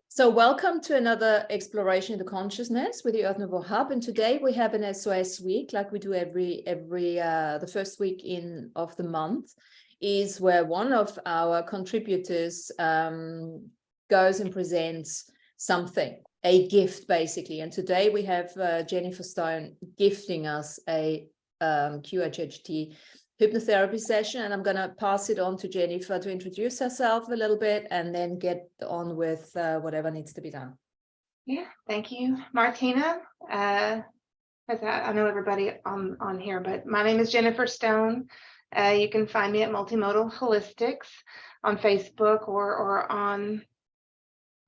So welcome to another exploration of the consciousness with the Earth Nouveau Hub. And today we have an SOS week, like we do every the first week of the month, is where one of our contributors goes and presents something, a gift basically. And today we have Jennifer Stone gifting us a QHHT hypnotherapy session, and I'm going to pass it on to Jennifer to introduce herself a little bit and then get on with whatever needs to be done. Yeah, thank you, Martina. I know everybody on here, but my name is Jennifer Stone. You can find me at Multimodal Holistics on Facebook or on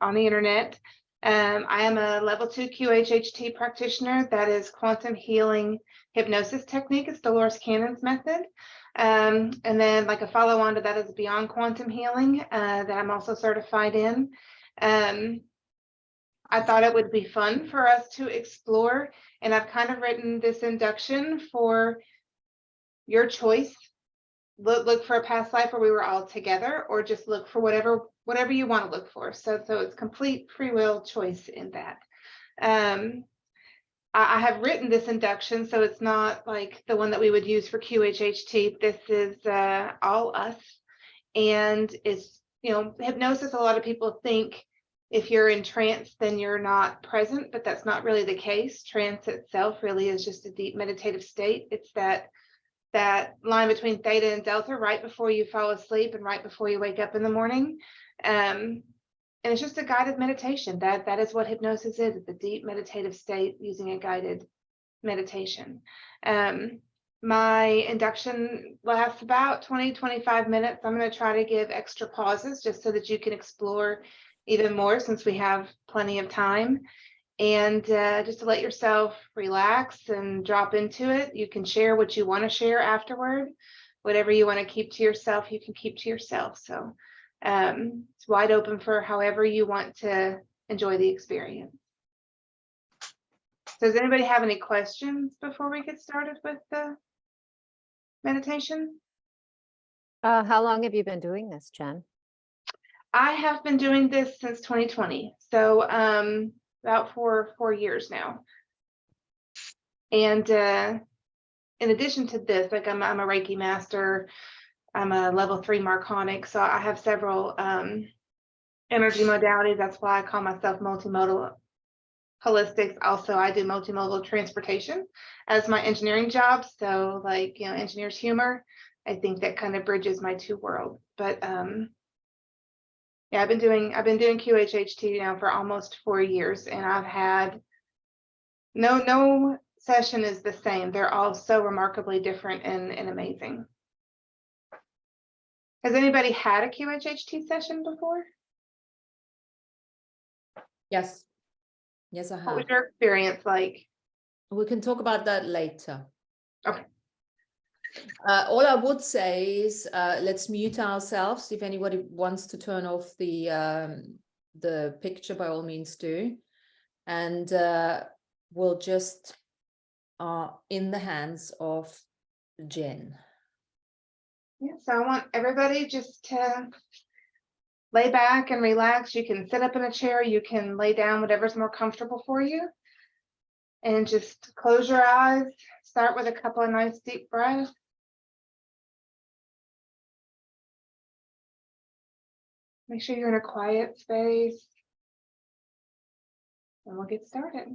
the internet. I am a level 2 QHHT practitioner. That is quantum healing hypnosis technique. It's Dolores Cannon's method. And then like a follow on to that is beyond quantum healing that I'm also certified in. I thought it would be fun for us to explore, and I've kind of written this induction for your choice. Look for a past life where we were all together, or just look for whatever you want to look for. So it's complete free will choice in that. I have written this induction, so it's not like the one that we would use for QHHT. This is all us, and it's, hypnosis. A lot of people think if you're in trance, then you're not present, but that's not really the case. Trance itself really is just a deep meditative state. It's that line between theta and delta right before you fall asleep and right before you wake up in the morning. And it's just a guided meditation. That is what hypnosis is. It's a deep meditative state using a guided meditation. My induction lasts about 20-25 minutes. I'm going to try to give extra pauses just so that you can explore even more, since we have plenty of time. And just to let yourself relax and drop into it. You can share what you want to share afterward. Whatever you want to keep to yourself, you can keep to yourself. So it's wide open for however you want to enjoy the experience. So does anybody have any questions before we get started with the meditation? How long have you been doing this, Jen? I have been doing this since 2020. So about four years now. And in addition to this, like I'm a Reiki master, I'm a level 3 Marconic, so I have several energy modalities. That's why I call myself multimodal holistics. Also, I do multimodal transportation as my engineering job. So like, engineer's humor, I think that kind of bridges my two worlds. But yeah, I've been doing QHHT now for almost 4 years, and I've had no session is the same. They're all so remarkably different and amazing. Has anybody had a QHHT session before? Yes. Yes, I have. What was your experience like? We can talk about that later. Okay. All I would say is let's mute ourselves. If anybody wants to turn off the picture, by all means do. And we'll just in the hands of Jen. Yeah, so I want everybody just to lay back and relax. You can sit up in a chair, you can lay down, whatever's more comfortable for you. And just close your eyes. Start with a couple of nice deep breaths. Make sure you're in a quiet space. And we'll get started.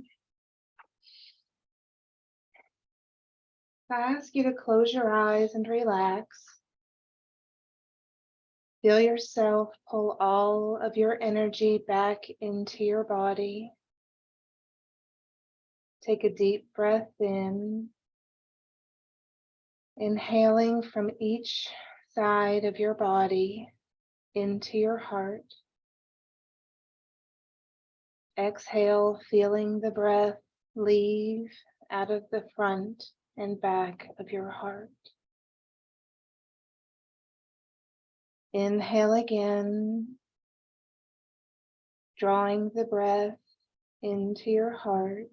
I ask you to close your eyes and relax. Feel yourself pull all of your energy back into your body. Take a deep breath in, inhaling from each side of your body into your heart. Exhale, feeling the breath leave out of the front and back of your heart. Inhale again, drawing the breath into your heart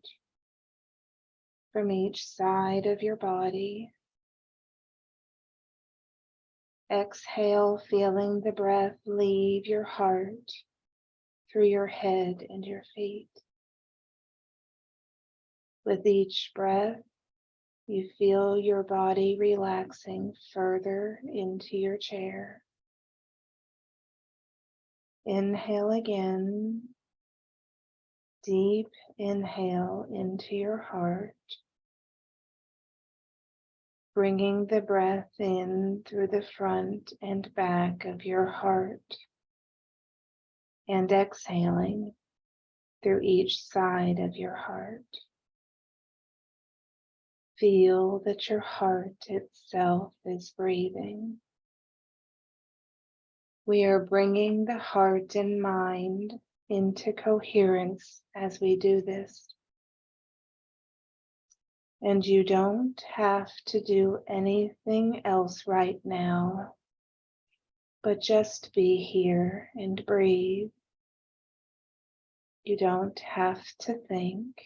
from each side of your body. Exhale, feeling the breath leave your heart through your head and your feet. With each breath, you feel your body relaxing further into your chair. Inhale again. Deep inhale into your heart, bringing the breath in through the front and back of your heart, and exhaling through each side of your heart. Feel that your heart itself is breathing. We are bringing the heart and mind into coherence as we do this. And you don't have to do anything else right now, but just be here and breathe. You don't have to think.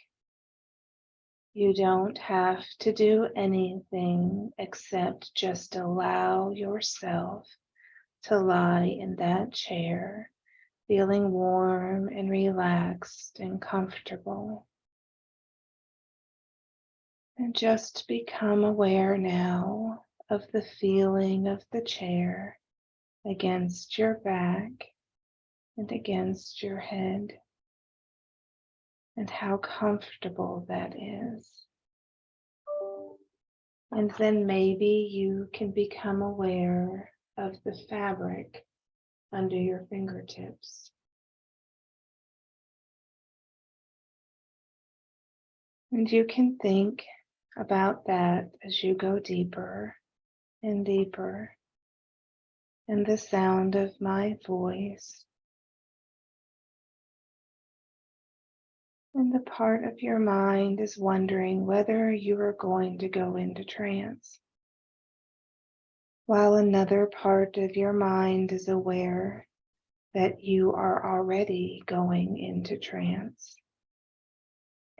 You don't have to do anything except just allow yourself to lie in that chair, feeling warm and relaxed and comfortable. And just become aware now of the feeling of the chair against your back and against your head, and how comfortable that is. And then maybe you can become aware of the fabric under your fingertips. And you can think about that as you go deeper and deeper, and the sound of my voice, and the part of your mind is wondering whether you are going to go into trance, while another part of your mind is aware that you are already going into trance.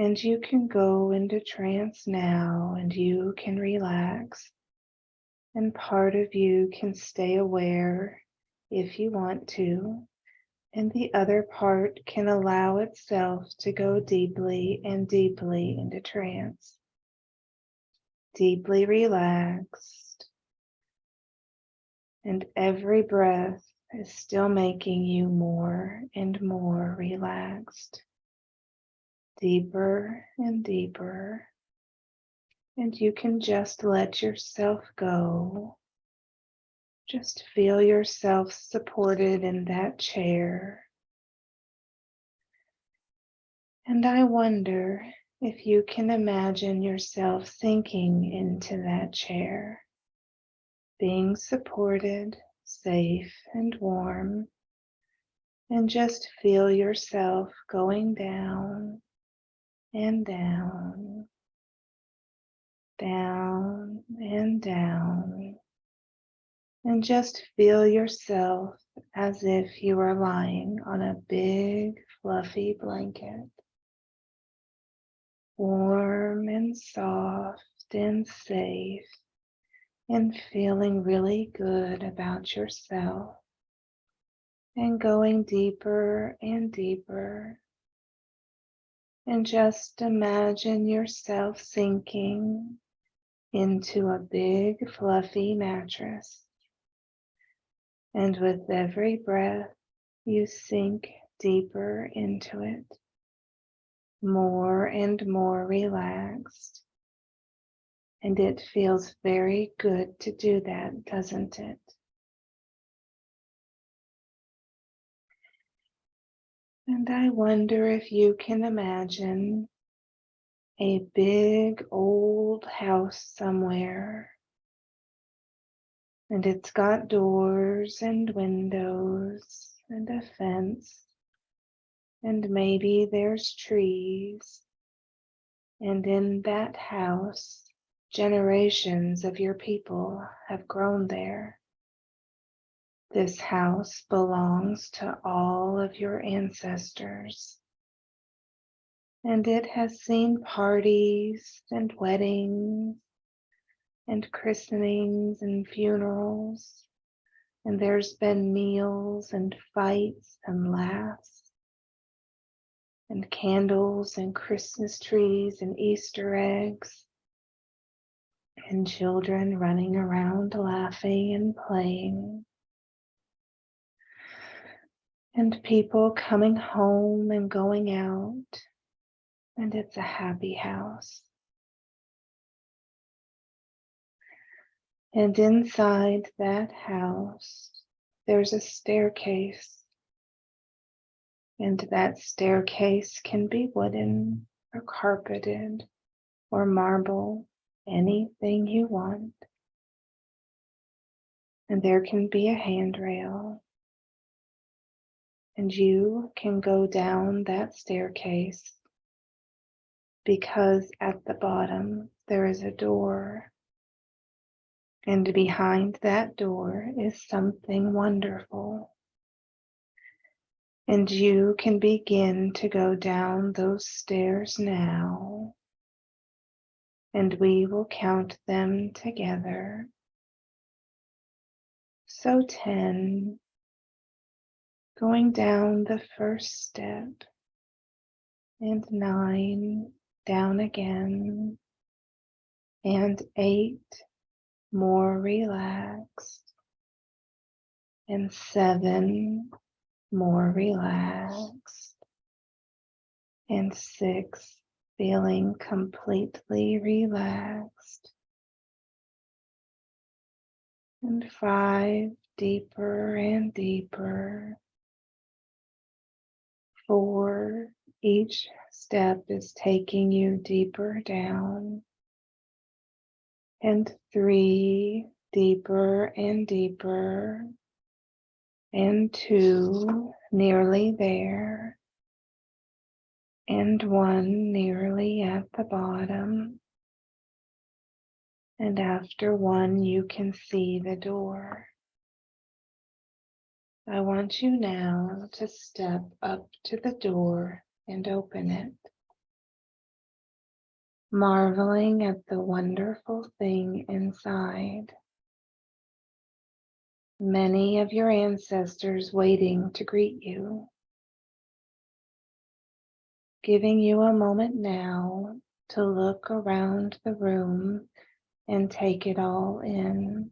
And you can go into trance now, and you can relax, and part of you can stay aware if you want to, and the other part can allow itself to go deeply and deeply into trance, deeply relaxed, and every breath is still making you more and more relaxed, deeper and deeper, and you can just let yourself go. Just feel yourself supported in that chair. And I wonder if you can imagine yourself sinking into that chair, being supported, safe and warm, and just feel yourself going down and down, down and down, and just feel yourself as if you are lying on a big fluffy blanket, warm and soft and safe, and feeling really good about yourself, and going deeper and deeper. And just imagine yourself sinking into a big fluffy mattress. And with every breath, you sink deeper into it, more and more relaxed. And it feels very good to do that, doesn't it? And I wonder if you can imagine a big old house somewhere, and it's got doors and windows and a fence, and maybe there's trees, and in that house, generations of your people have grown there. This house belongs to all of your ancestors, and it has seen parties and weddings and christenings and funerals, and there's been meals and fights and laughs and candles and Christmas trees and Easter eggs and children running around laughing and playing and people coming home and going out, and it's a happy house. And inside that house, there's a staircase. And that staircase can be wooden or carpeted or marble, anything you want. And there can be a handrail. And you can go down that staircase because at the bottom there is a door. And behind that door is something wonderful. And you can begin to go down those stairs now. And we will count them together. So 10, going down the first step, and 9, down again, and 8, more relaxed, and 7, more relaxed, and 6, feeling completely relaxed, and 5, deeper and deeper, 4, each step is taking you deeper down, and 3, deeper and deeper, and 2, nearly there, and 1, nearly at the bottom, and after 1, you can see the door. I want you now to step up to the door and open it, marveling at the wonderful thing inside. Many of your ancestors waiting to greet you, giving you a moment now to look around the room and take it all in.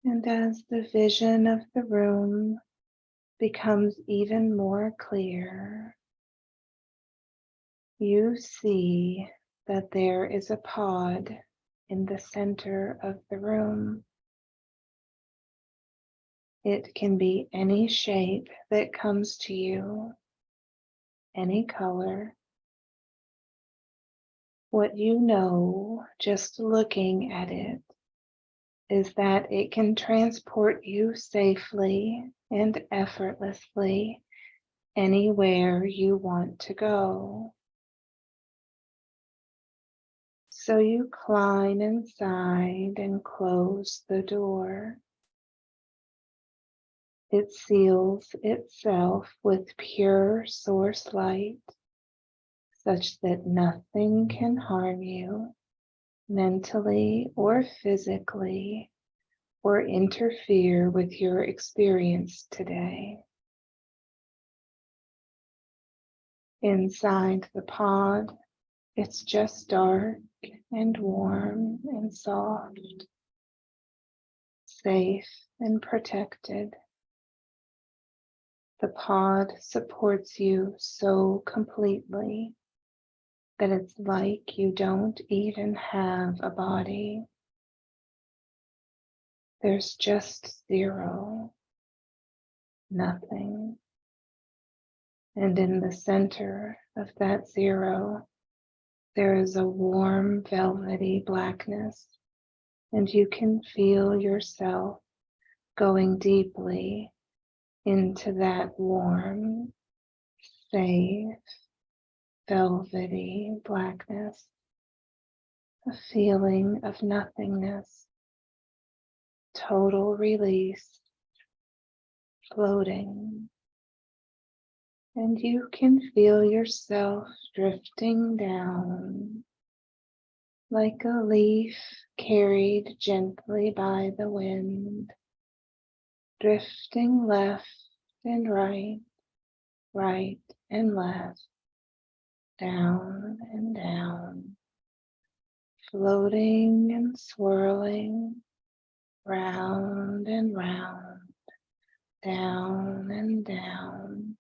And as the vision of the room becomes even more clear, you see that there is a pod in the center of the room. It can be any shape that comes to you, any color. What you know just looking at it is that it can transport you safely and effortlessly anywhere you want to go. So you climb inside and close the door. It seals itself with pure source light, such that nothing can harm you mentally or physically, or interfere with your experience today. Inside the pod, it's just dark and warm and soft, safe and protected. The pod supports you so completely that it's like you don't even have a body. There's just zero, nothing. And in the center of that zero, there is a warm, velvety blackness, and you can feel yourself going deeply into that warm, safe, velvety blackness, a feeling of nothingness, total release, floating. And you can feel yourself drifting down like a leaf carried gently by the wind, drifting left and right, right and left, down and down, floating and swirling, round and round, down and down.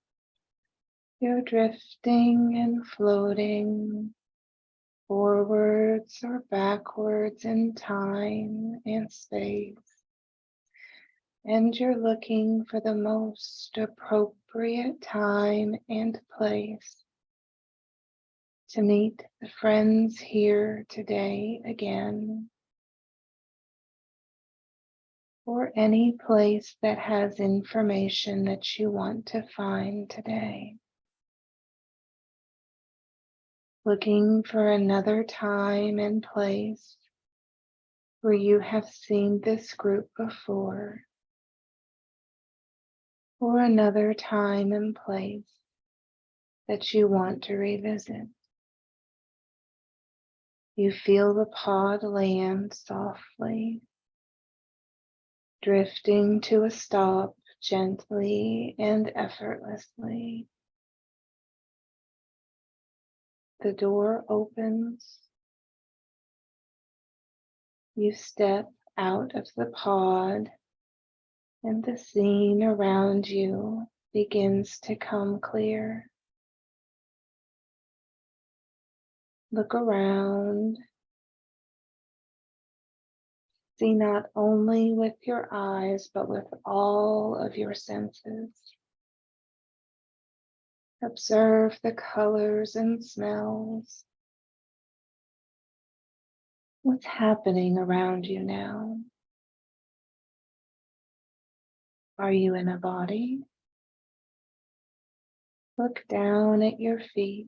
You're drifting and floating forwards or backwards in time and space. And you're looking for the most appropriate time and place to meet the friends here today again, or any place that has information that you want to find today. Looking for another time and place where you have seen this group before, or another time and place that you want to revisit. You feel the pod land softly, drifting to a stop gently and effortlessly. The door opens. You step out of the pod, and the scene around you begins to come clear. Look around. See not only with your eyes, but with all of your senses. Observe the colors and smells. What's happening around you now? Are you in a body? Look down at your feet.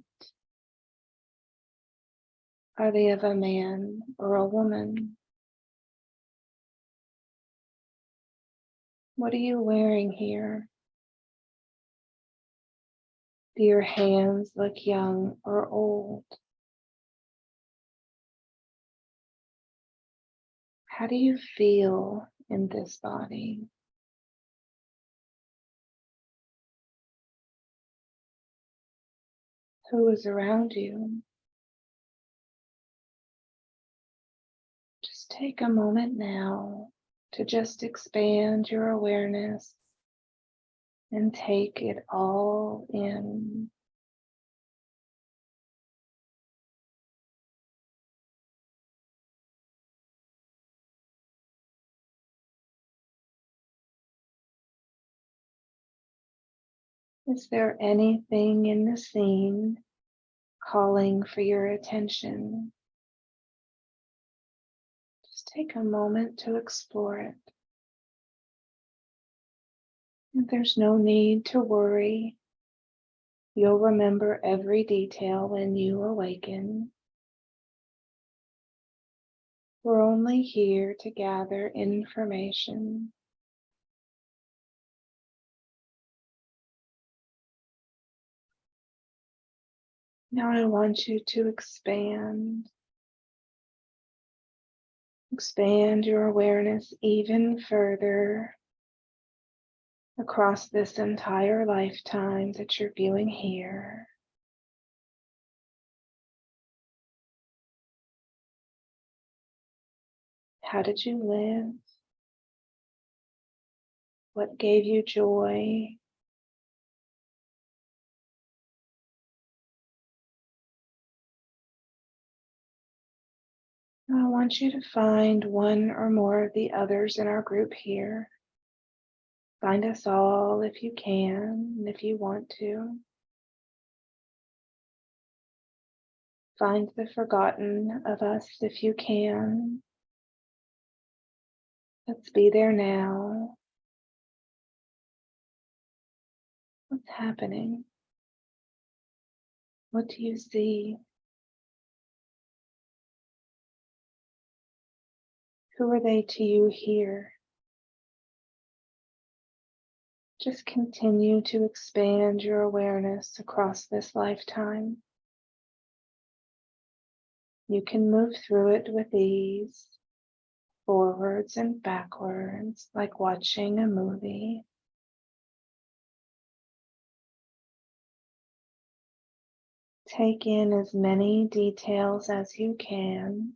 Are they of a man or a woman? What are you wearing here? Do your hands look young or old? How do you feel in this body? Who is around you? Just take a moment now to just expand your awareness and take it all in. Is there anything in the scene calling for your attention? Just take a moment to explore it. And there's no need to worry. You'll remember every detail when you awaken. We're only here to gather information. Now I want you to expand your awareness even further across this entire lifetime that you're viewing here. How did you live? What gave you joy? I want you to find one or more of the others in our group here. Find us all if you can and if you want to. Find the forgotten of us if you can. Let's be there now. What's happening? What do you see? Who are they to you here? Just continue to expand your awareness across this lifetime. You can move through it with ease, forwards and backwards like watching a movie. Take in as many details as you can.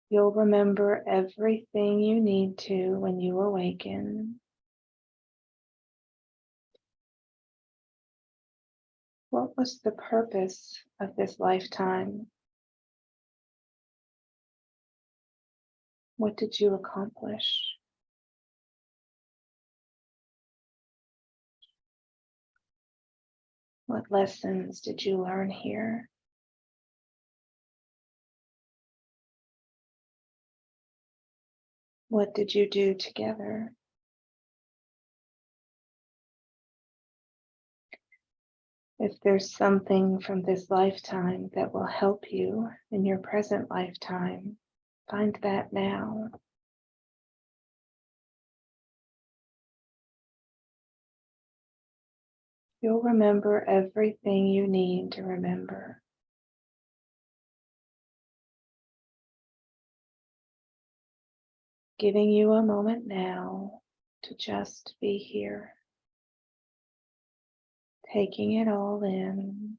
You'll remember everything you need to when you awaken. What was the purpose of this lifetime? What did you accomplish? What lessons did you learn here? What did you do together? If there's something from this lifetime that will help you in your present lifetime, find that now. You'll remember everything you need to remember. Giving you a moment now to just be here. Taking it all in.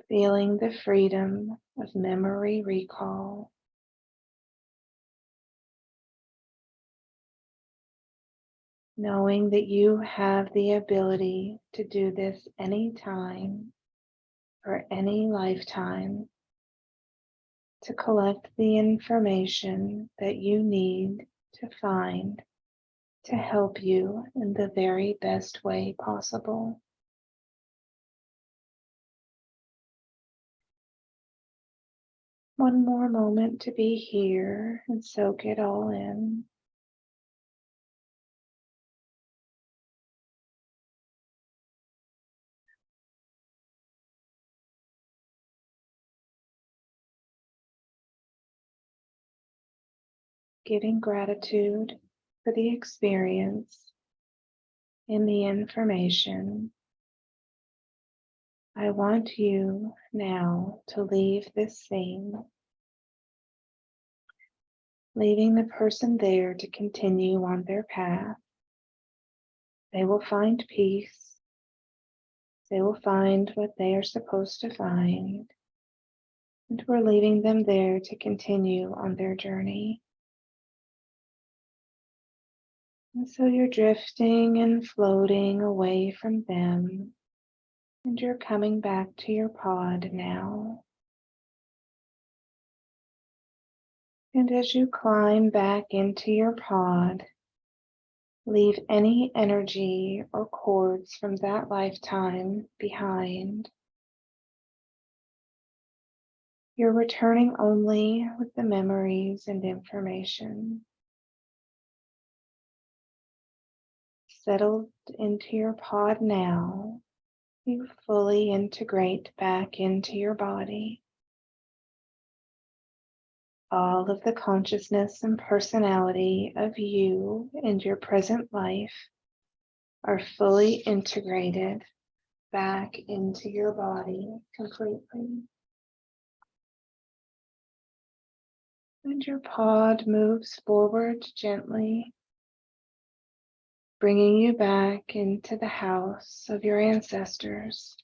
Feeling the freedom of memory recall. Knowing that you have the ability to do this anytime or any lifetime to collect the information that you need to find to help you in the very best way possible. One more moment to be here and soak it all in. Giving gratitude for the experience and the information. I want you now to leave this scene, leaving the person there to continue on their path. They will find peace. They will find what they are supposed to find. And we're leaving them there to continue on their journey. And so you're drifting and floating away from them. And you're coming back to your pod now. And as you climb back into your pod, leave any energy or cords from that lifetime behind. You're returning only with the memories and information. Settled into your pod now, you fully integrate back into your body. All of the consciousness and personality of you and your present life are fully integrated back into your body completely. And your pod moves forward gently, bringing you back into the house of your ancestors.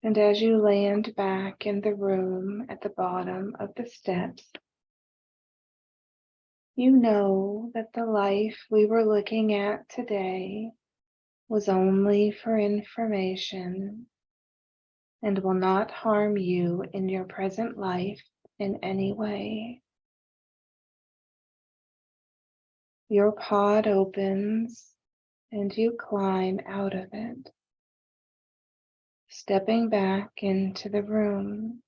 And as you land back in the room at the bottom of the steps, you know that the life we were looking at today was only for information and will not harm you in your present life in any way. Your pod opens and you climb out of it, stepping back into the room.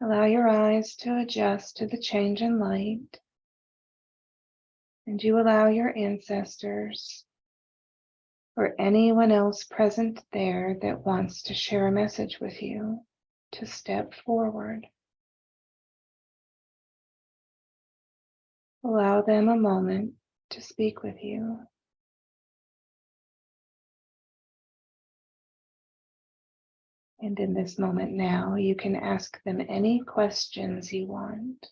Allow your eyes to adjust to the change in light, and you allow your ancestors or anyone else present there that wants to share a message with you to step forward. Allow them a moment to speak with you. And in this moment now, you can ask them any questions you want.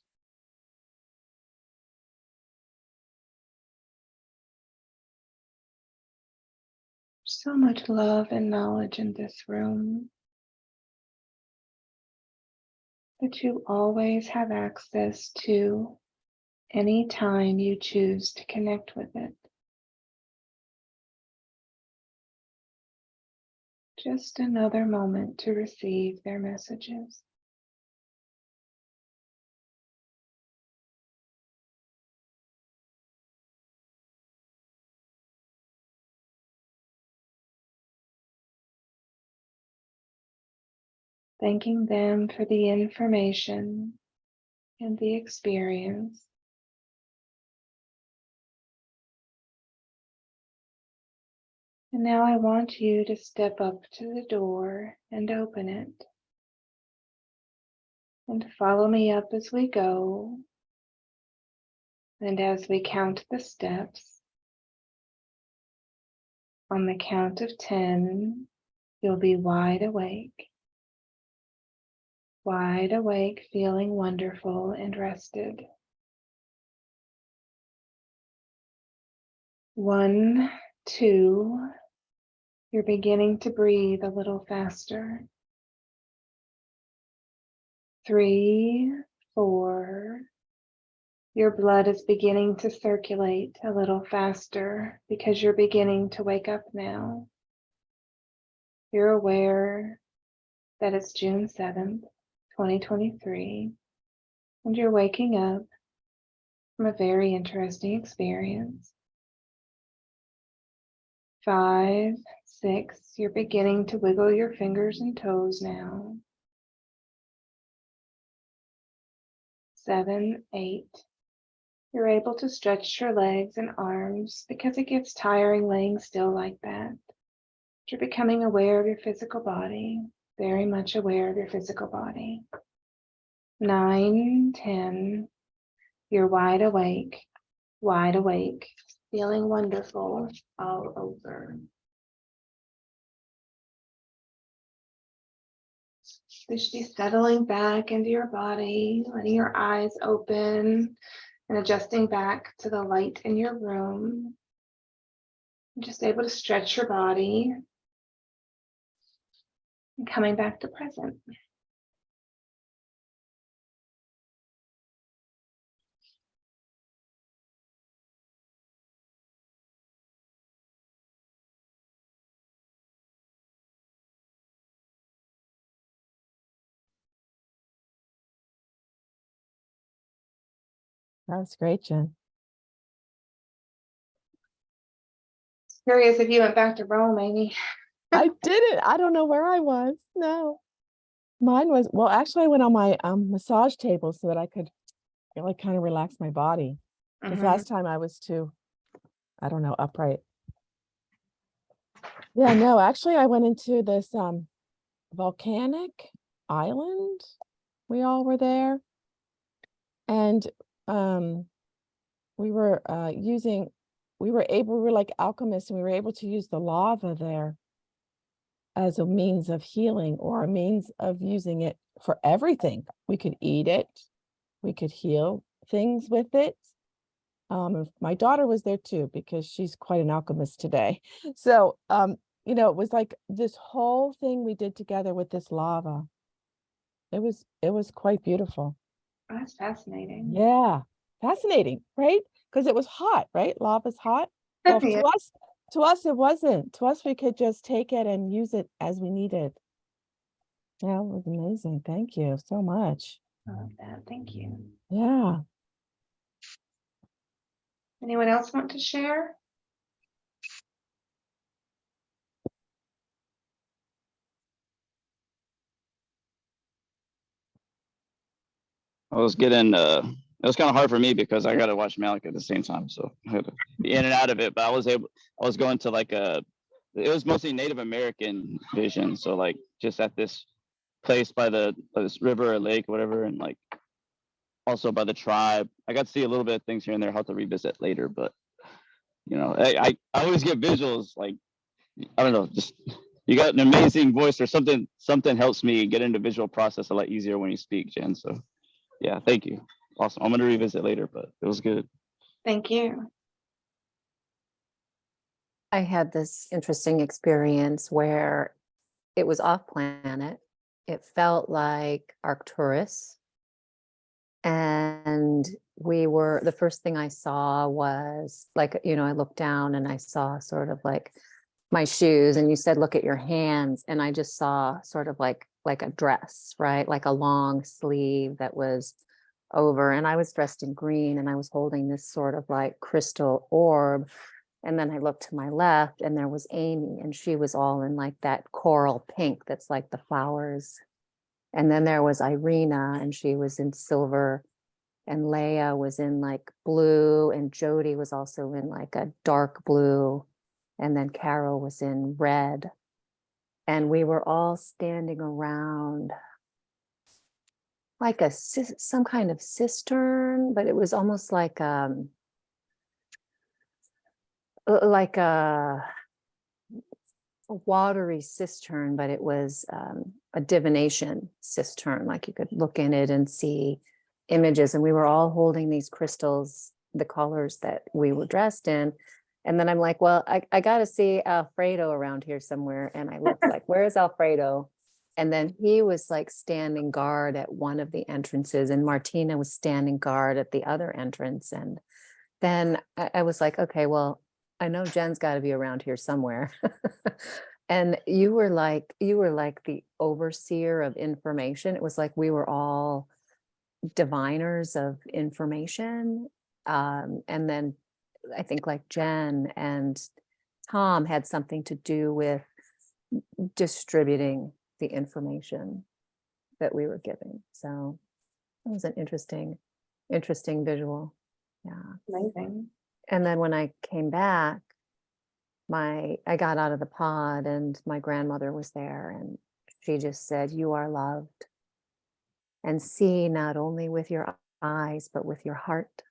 So much love and knowledge in this room that you always have access to anytime you choose to connect with it. Just another moment to receive their messages. Thanking them for the information and the experience. And now I want you to step up to the door and open it. And follow me up as we go. And as we count the steps, on the count of 10, you'll be wide awake, feeling wonderful and rested. 1, 2, you're beginning to breathe a little faster. 3, 4, your blood is beginning to circulate a little faster because you're beginning to wake up now. You're aware that it's June 7th, 2023, and you're waking up from a very interesting experience. 5, 6, you're beginning to wiggle your fingers and toes now. 7, 8, you're able to stretch your legs and arms because it gets tiring laying still like that. You're becoming aware of your physical body, very much aware of your physical body. 9, 10, you're wide awake, feeling wonderful all over. Just be settling back into your body, letting your eyes open and adjusting back to the light in your room. Just able to stretch your body and coming back to present. That was great, Jen. Curious if you went back to Rome, Amy. I didn't. I don't know where I was. No. Mine was, well, actually I went on my massage table so that I could really kind of relax my body. Because last time I was too, I don't know, upright. Yeah, no, actually I went into this volcanic island. We all were there. And we were we were like alchemists, and we were able to use the lava there as a means of healing, or a means of using it for everything. We could eat it, we could heal things with it. My daughter was there too, because she's quite an alchemist today. So you know, it was like this whole thing we did together with this lava. It was quite beautiful. That's fascinating. Yeah, fascinating, right? Because it was hot, right? Lava's hot. Well, Yeah. to us it wasn't. To us, we could just take it and use it as we needed. Yeah, it was amazing. Thank you so much. I love that. Thank you. Yeah. Anyone else want to share? I was getting it was kind of hard for me because I got to watch Malik at the same time, so I had to be in and out of it. But I was going to like it was mostly Native American vision, so like just at this place by this river or lake or whatever, and like also by the tribe. I got to see a little bit of things here and there. I'll have to revisit later, but you know, I always get visuals, like I don't know, just you got an amazing voice, or something helps me get into visual process a lot easier when you speak, Jen. So yeah, thank you. Awesome. I'm gonna revisit later, but it was good. Thank you. I had this interesting experience where it was off planet. It felt like Arcturus. And the first thing I saw was like, I looked down and I saw sort of like my shoes, and you said, look at your hands. And I just saw sort of like a dress, right? Like a long sleeve that was over, and I was dressed in green, and I was holding this sort of like crystal orb. And then I looked to my left, and there was Amy, and she was all in like that coral pink that's like the flowers. And then there was Irina, and she was in silver, and Leia was in like blue, and Jody was also in like a dark blue, and then Carol was in red. And we were all standing around like some kind of cistern, but it was almost like a watery cistern, but it was a divination cistern. Like you could look in it and see images, and we were all holding these crystals, the colors that we were dressed in. And then I'm like, well, I got to see Alfredo around here somewhere. And I looked like, where is Alfredo? And then he was like standing guard at one of the entrances, and Martina was standing guard at the other entrance. And then I was like, okay, well, I know Jen's got to be around here somewhere. And you were like the overseer of information. It was like we were all diviners of information. And then I think like Jen and Tom had something to do with distributing the information that we were giving. So it was an interesting visual. Yeah. Amazing. And then when I came back, I got out of the pod, and my grandmother was there, and she just said, you are loved, and see not only with your eyes, but with your heart,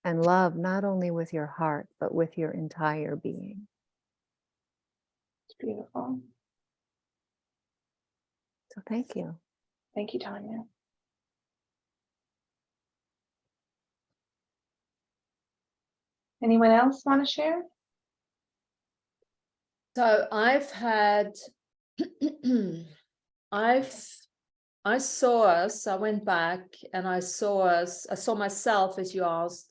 and love not only with your heart, but with your entire being. It's beautiful. So thank you. Thank you, Tanya. Anyone else want to share? So I've had, I went back and I saw myself, as you asked,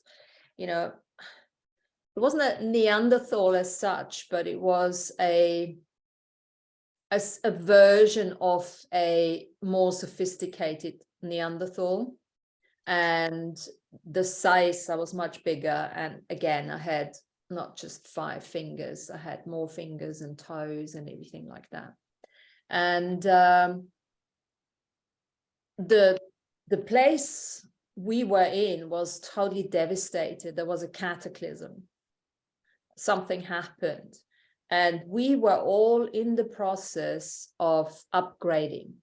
it wasn't a Neanderthal as such, but it was a version of a more sophisticated Neanderthal. And the size, I was much bigger. And again, I had not just 5 fingers, I had more fingers and toes and everything like that. And the place we were in was totally devastated. There was a cataclysm. Something happened. And we were all in the process of upgrading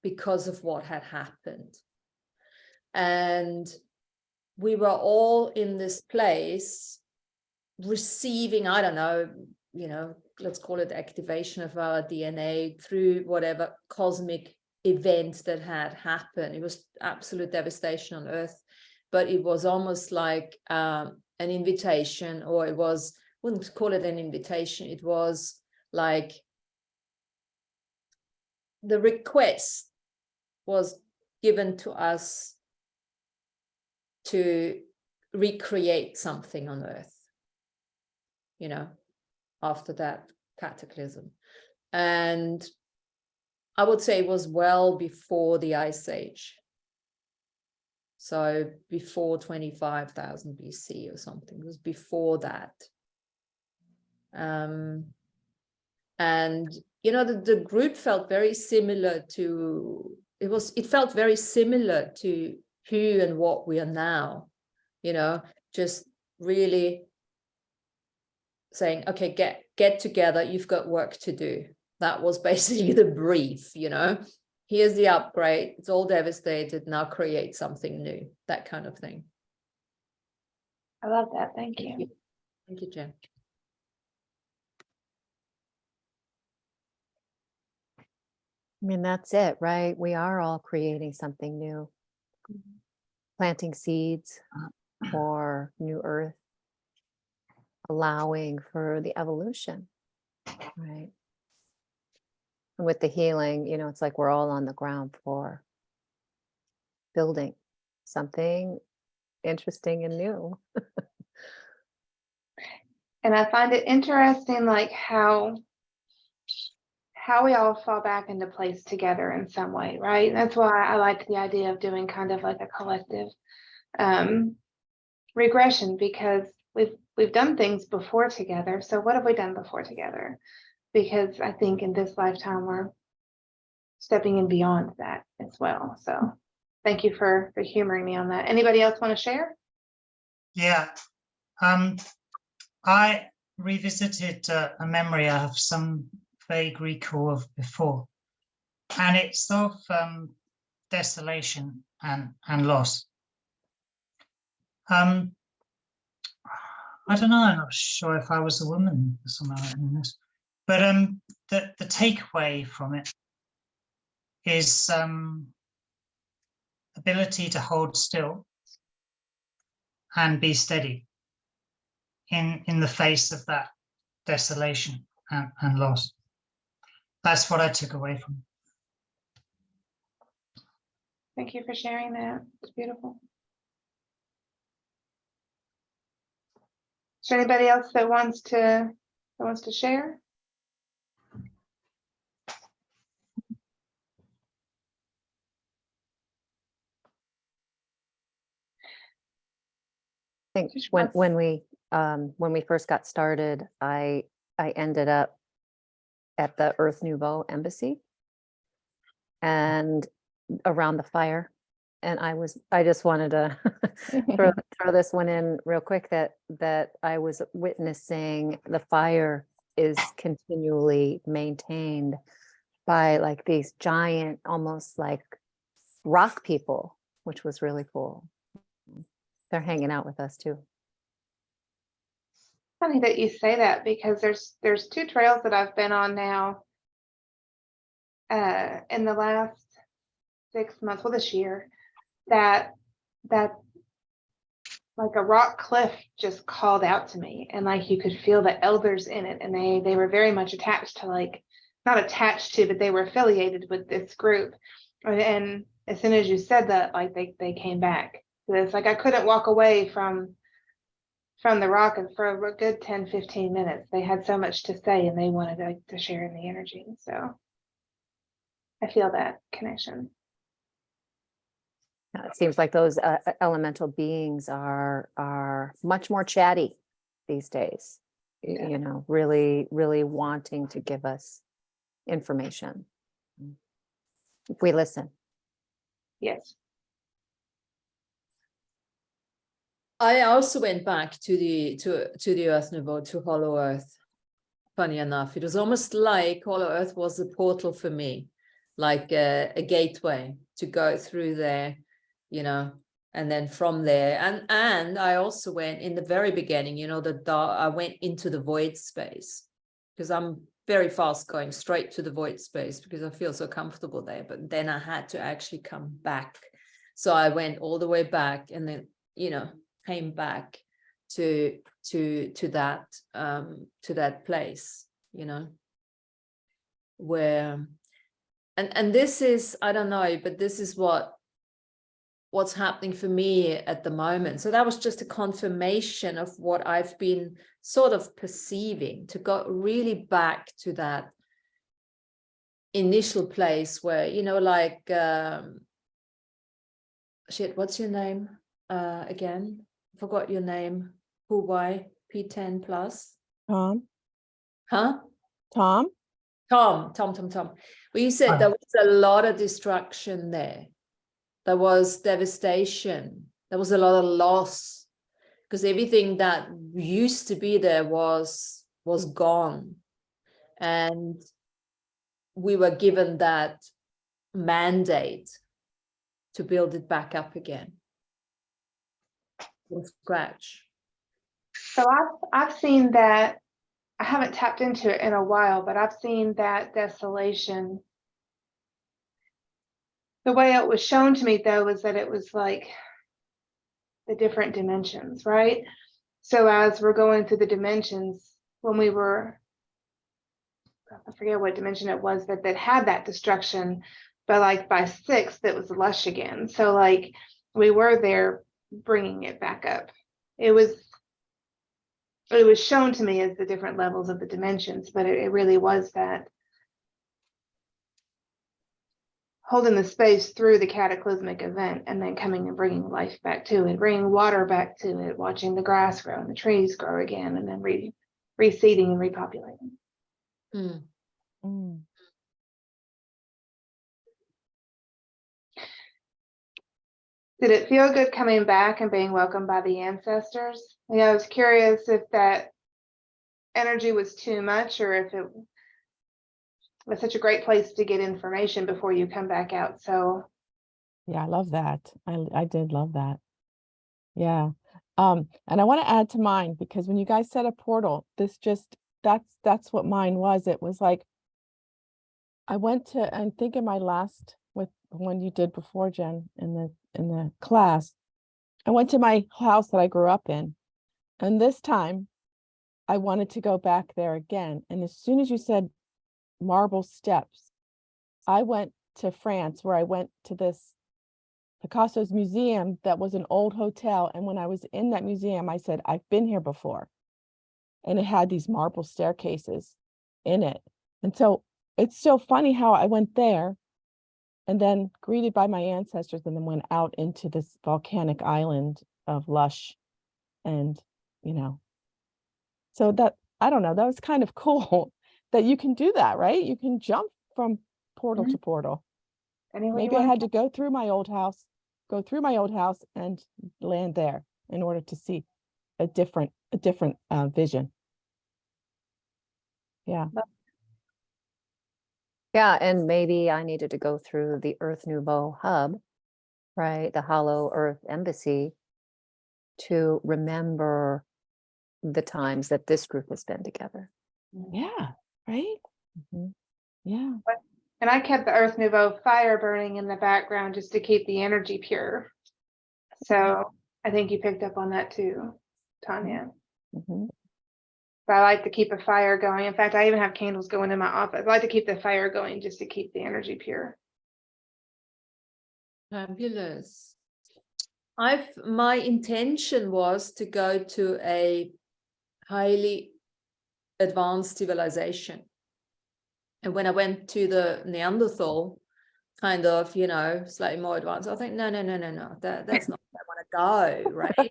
because of what had happened. And we were all in this place receiving, I don't know, let's call it activation of our DNA through whatever cosmic event that had happened. It was absolute devastation on Earth, but it was almost like an invitation, or wouldn't call it an invitation. It was like the request was given to us to recreate something on Earth, after that cataclysm. And I would say it was well before the Ice Age. So before 25,000 BC or something. It was before that. And the group felt very similar to, it felt very similar to who and what we are now, just really saying, okay, get together, you've got work to do. That was basically the brief, here's the upgrade, it's all devastated, now create something new, that kind of thing. I love that. Thank you. Thank you, Jen. I mean, that's it, right? We are all creating something new, planting seeds for new earth, allowing for the evolution, right? And with the healing, you know, it's like we're all on the ground floor building something interesting and new. And I find it interesting, like how we all fall back into place together in some way, right? That's why I like the idea of doing kind of like a collective regression, because we've done things before together. So what have we done before together? Because I think in this lifetime we're stepping in beyond that as well. So thank you for humoring me on that. Anybody else want to share? Yeah, I revisited a memory I have some vague recall of before, and it's of desolation and loss. I don't know, I'm not sure if I was a woman or something in this, but the takeaway from it is ability to hold still and be steady in the face of that desolation and loss. That's what I took away from it. Thank you for sharing that. It's beautiful. Is there anybody else that wants to share? I think Just when we first got started, I ended up at the Earth Nouveau embassy and around the fire. And I just wanted to throw this one in real quick, that I was witnessing the fire is continually maintained by like these giant, almost like rock people, which was really cool. They're hanging out with us too. Funny that you say that, because there's two trails that I've been on now in the last 6 months, well, this year, that like a rock cliff just called out to me, and like you could feel the elders in it, and they were very much attached to, like, not attached to, but they were affiliated with this group. And as soon as you said that, like they came back. So it's like I couldn't walk away from the rock, and for a good 10-15 minutes they had so much to say, and they wanted to share in the energy. So I feel that connection. It seems like those elemental beings are much more chatty these days. Yeah. You know, really, really wanting to give us information if we listen. Yes. I also went back to the Earth Nouveau, to Hollow Earth. Funny enough, it was almost like Hollow Earth was a portal for me, like a gateway to go through there, you know, and then from there. And I also went in the very beginning, you know, I went into the void space, because I'm very fast going straight to the void space because I feel so comfortable there. But then I had to actually come back. So I went all the way back, and then, you know, came back to that place, you know, where and this is, I don't know, but this is what's happening for me at the moment. So that was just a confirmation of what I've been sort of perceiving, to go really back to that initial place where, you know, like shit, what's your name again? Forgot your name. Who, why, P10 plus? Tom, Huh? Tom, Tom. Well, you said there was a lot of destruction there. There was devastation. There was a lot of loss, because everything that used to be there was gone. And we were given that mandate to build it back up again from scratch. So I've seen that. I haven't tapped into it in a while, but I've seen that desolation the way it was shown to me though was that it was like the different dimensions, right? So as we're going through the dimensions, when we were, I forget what dimension it was that had that destruction, but like by 6, it was lush again. So like we were there bringing it back up. It was shown to me as the different levels of the dimensions, but it really was that holding the space through the cataclysmic event and then coming and bringing life back to it, bringing water back to it, watching the grass grow and the trees grow again, and then reseeding and repopulating. Mm. Mm. Did it feel good coming back and being welcomed by the ancestors? Yeah, I was curious if that energy was too much or if it was such a great place to get information before you come back out. So Yeah, I love that. I did love that. Yeah. And I want to add to mine, because when you guys said a portal, this just, that's what mine was. It was like, I went to, I think in my last, with one you did before, Jen, in the class, I went to my house that I grew up in. And this time I wanted to go back there again. And as soon as you said marble steps, I went to France, where I went to this Picasso's museum that was an old hotel. And when I was in that museum, I said, I've been here before. And it had these marble staircases in it. And so it's so funny how I went there and then greeted by my ancestors and then went out into this volcanic island of lush. And, you know, so that, I don't know, that was kind of cool that you can do that, right? You can jump from portal to portal. anyway, Maybe I had to go through my old house and land there in order to see a different vision. Yeah. Yeah, and maybe I needed to go through the Earth Nouveau hub, right? The Hollow Earth Embassy, to remember the times that this group has been together. Yeah. Right. Mhm. Yeah. and I kept the Earth Nouveau fire burning in the background just to keep the energy pure. So I think you picked up on that too, Tanya. Mhm. But I like to keep a fire going. In fact, I even have candles going in my office. I like to keep the fire going just to keep the energy pure. Fabulous. My intention was to go to a highly advanced civilization. And when I went to the Neanderthal, kind of, you know, slightly more advanced, I think, no, that's not where I want to go, right?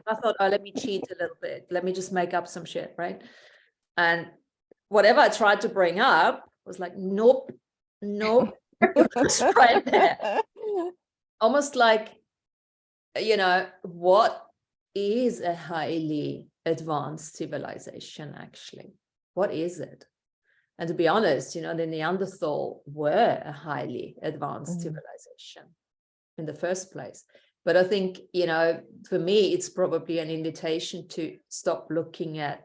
I thought, oh, let me cheat a little bit. Let me just make up some shit, right? And whatever I tried to bring up was like, nope, it's right there. Almost like, you know, what is a highly advanced civilization actually? What is it? And to be honest, you know, the Neanderthal were a highly advanced civilization in the first place. But I think, you know, for me, it's probably an invitation to stop looking at,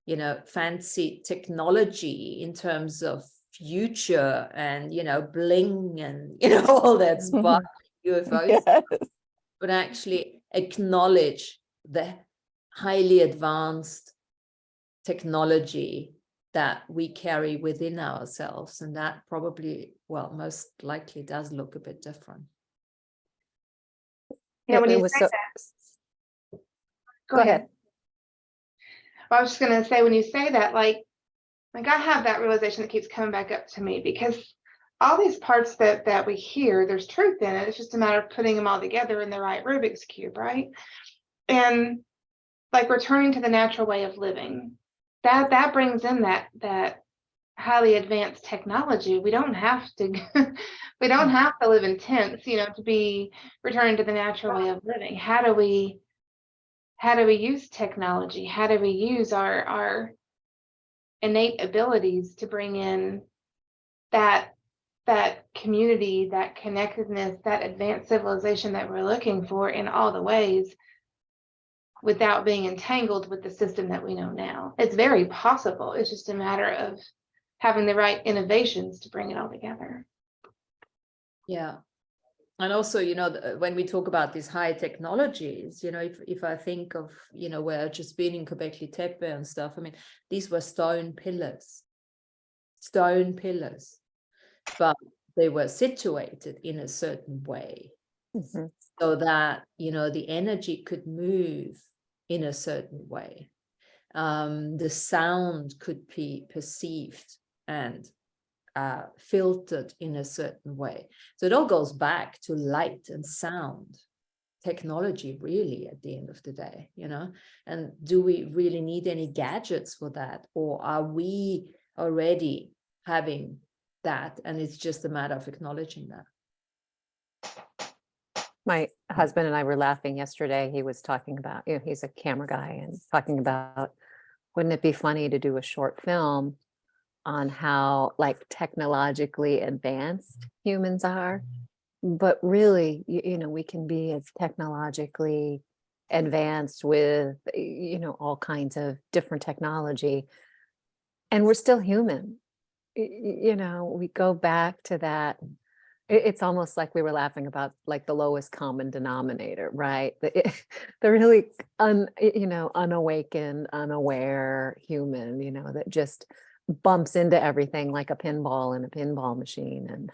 you know, fancy technology in terms of future and, you know, bling and, you know, all that sparkly UFOs, Yes. but actually acknowledge the highly advanced technology that we carry within ourselves. And that probably, well, most likely does look a bit different. Yeah, when It you was say so- that, Go ahead. Well, I was just going to say, when you say that, like I have that realization that keeps coming back up to me, because all these parts that we hear, there's truth in it. It's just a matter of putting them all together in the right Rubik's Cube, right? And like returning to the natural way of living, that brings in that highly advanced technology. We don't have to live in tents, you know, to be returning to the natural way of living. How do we use technology? How do we use our innate abilities to bring in that community, that connectedness, that advanced civilization that we're looking for in all the ways, without being entangled with the system that we know now? It's very possible. It's just a matter of having the right innovations to bring it all together. Yeah. And also, you know, when we talk about these high technologies, you know, if I think of, you know, where I've just been in Göbekli Tepe and stuff, I mean, these were stone pillars, but they were situated in a certain way so that, you know, the energy could move in a certain way. The sound could be perceived and filtered in a certain way. So it all goes back to light and sound technology, really, at the end of the day, you know. And do we really need any gadgets for that, or are we already having that and it's just a matter of acknowledging that? My husband and I were laughing yesterday. He was talking about, you know, he's a camera guy, and talking about, wouldn't it be funny to do a short film on how like technologically advanced humans are? But really, you know, we can be as technologically advanced with, you know, all kinds of different technology, and we're still human. You know, we go back to that. It's almost like we were laughing about like the lowest common denominator, right? The really you know, unawakened, unaware human, you know, that just bumps into everything like a pinball in a pinball machine. And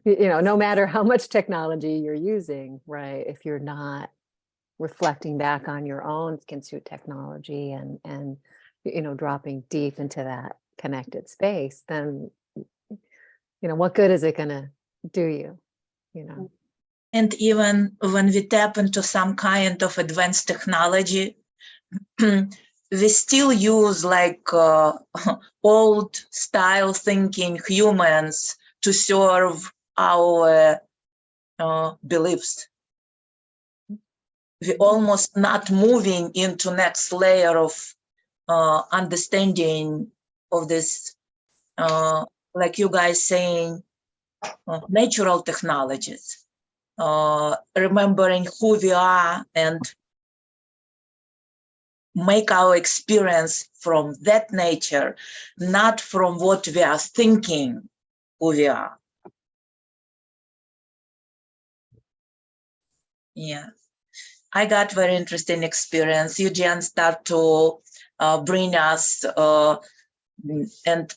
you know, no matter how much technology you're using, right, if you're not reflecting back on your own Kinsu technology and you know, dropping deep into that connected space, then, you know, what good is it going to do you, you know? And even when we tap into some kind of advanced technology, we still use like old style thinking humans to serve our beliefs. We're almost not moving into next layer of understanding of this, like you guys saying, natural technologies, remembering who we are and make our experience from that nature, not from what we are thinking who we are. Yeah, I got very interesting experience. Eugene started to bring us, and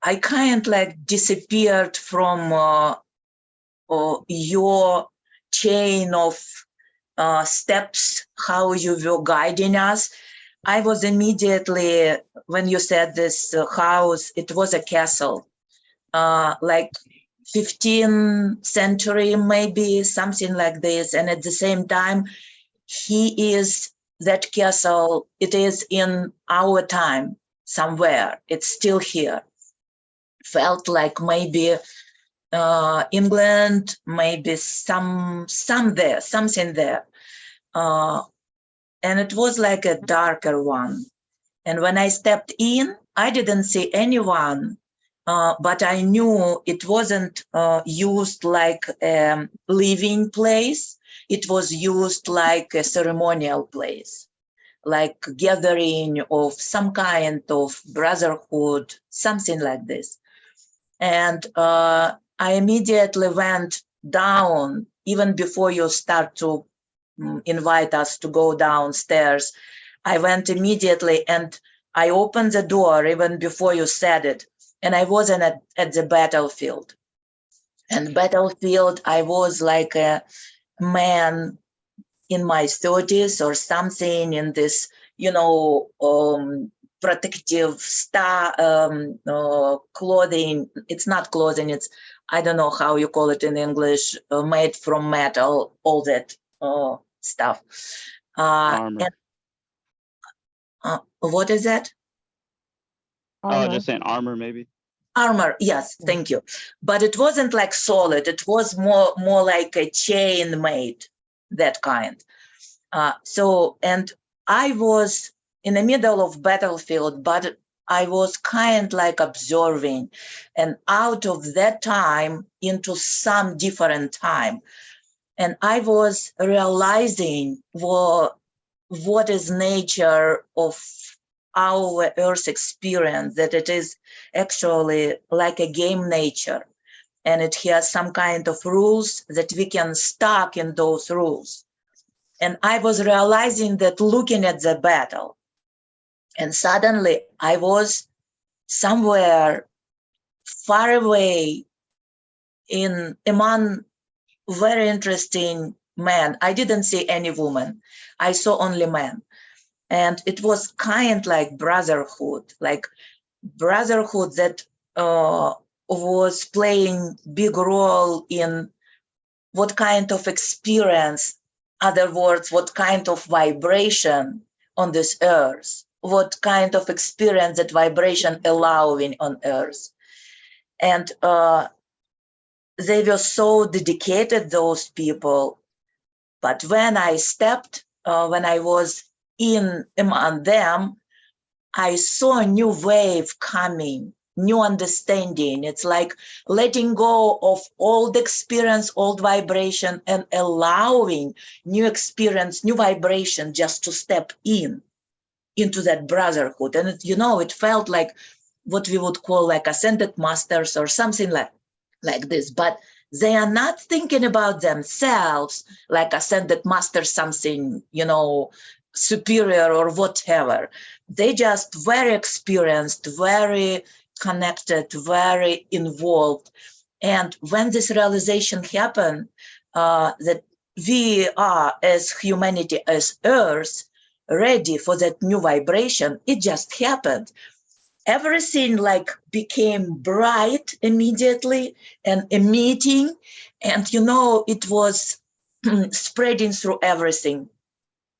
I kind of like disappeared from your chain of steps, how you were guiding us. I was immediately, when you said this house, it was a castle, like 15th century, maybe something like this. And at the same time, he is that castle. It is in our time somewhere. It's still here. Felt like maybe England, maybe some there, something there. And it was like a darker one. And when I stepped in, I didn't see anyone, but I knew it wasn't used like a living place. It was used like a ceremonial place, like gathering of some kind of brotherhood, something like this. And I immediately went down, even before you start to invite us to go downstairs. I went immediately and I opened the door even before you said it. And I wasn't at the battlefield. And battlefield, I was like a man in my 30s or something, in this, you know, protective clothing. It's not clothing, it's, I don't know how you call it in English, made from metal, all that stuff. Armor. And, what is that? Oh, just saying armor, maybe. Armor, yes, thank you. But it wasn't like solid. It was more like a chain made, that kind. So, and I was in the middle of battlefield, but I was kind like observing, and out of that time into some different time. And I was realizing what is nature of our Earth experience, that it is actually like a game nature. and it has some kind of rules that we can stuck in those rules. And I was realizing that looking at the battle, and suddenly I was somewhere far away in among very interesting men. I didn't see any woman. I saw only men. And it was kind like brotherhood that was playing big role in what kind of experience, other words, what kind of vibration on this earth, what kind of experience that vibration allowing on earth. And they were so dedicated, those people. But when I stepped, when I was in among them, I saw a new wave coming, new understanding. It's like letting go of old experience, old vibration, and allowing new experience, new vibration, just to step into that brotherhood. And it felt like what we would call like ascended masters or something like this. But they are not thinking about themselves like ascended masters, something, superior or whatever. They just very experienced, very connected, very involved. And when this realization happened, that we are as humanity, as Earth, ready for that new vibration, it just happened. Everything became bright immediately and emitting, and it was spreading through everything.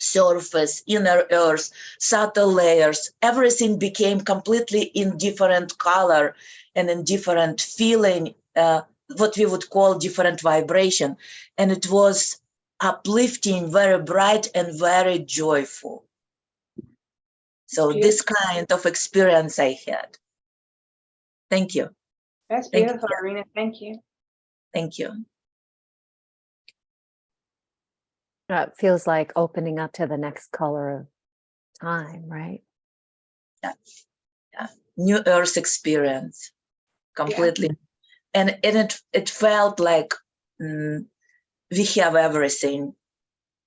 Surface, inner earth, subtle layers, everything became completely in different color and in different feeling, what we would call different vibration. And it was uplifting, very bright and very joyful. So this kind of experience I had. Thank you. That's beautiful, Irina. Thank you. Thank you. It feels like opening up to the next color of time, right? Yeah. New earth experience, completely. Yeah. And it felt like we have everything.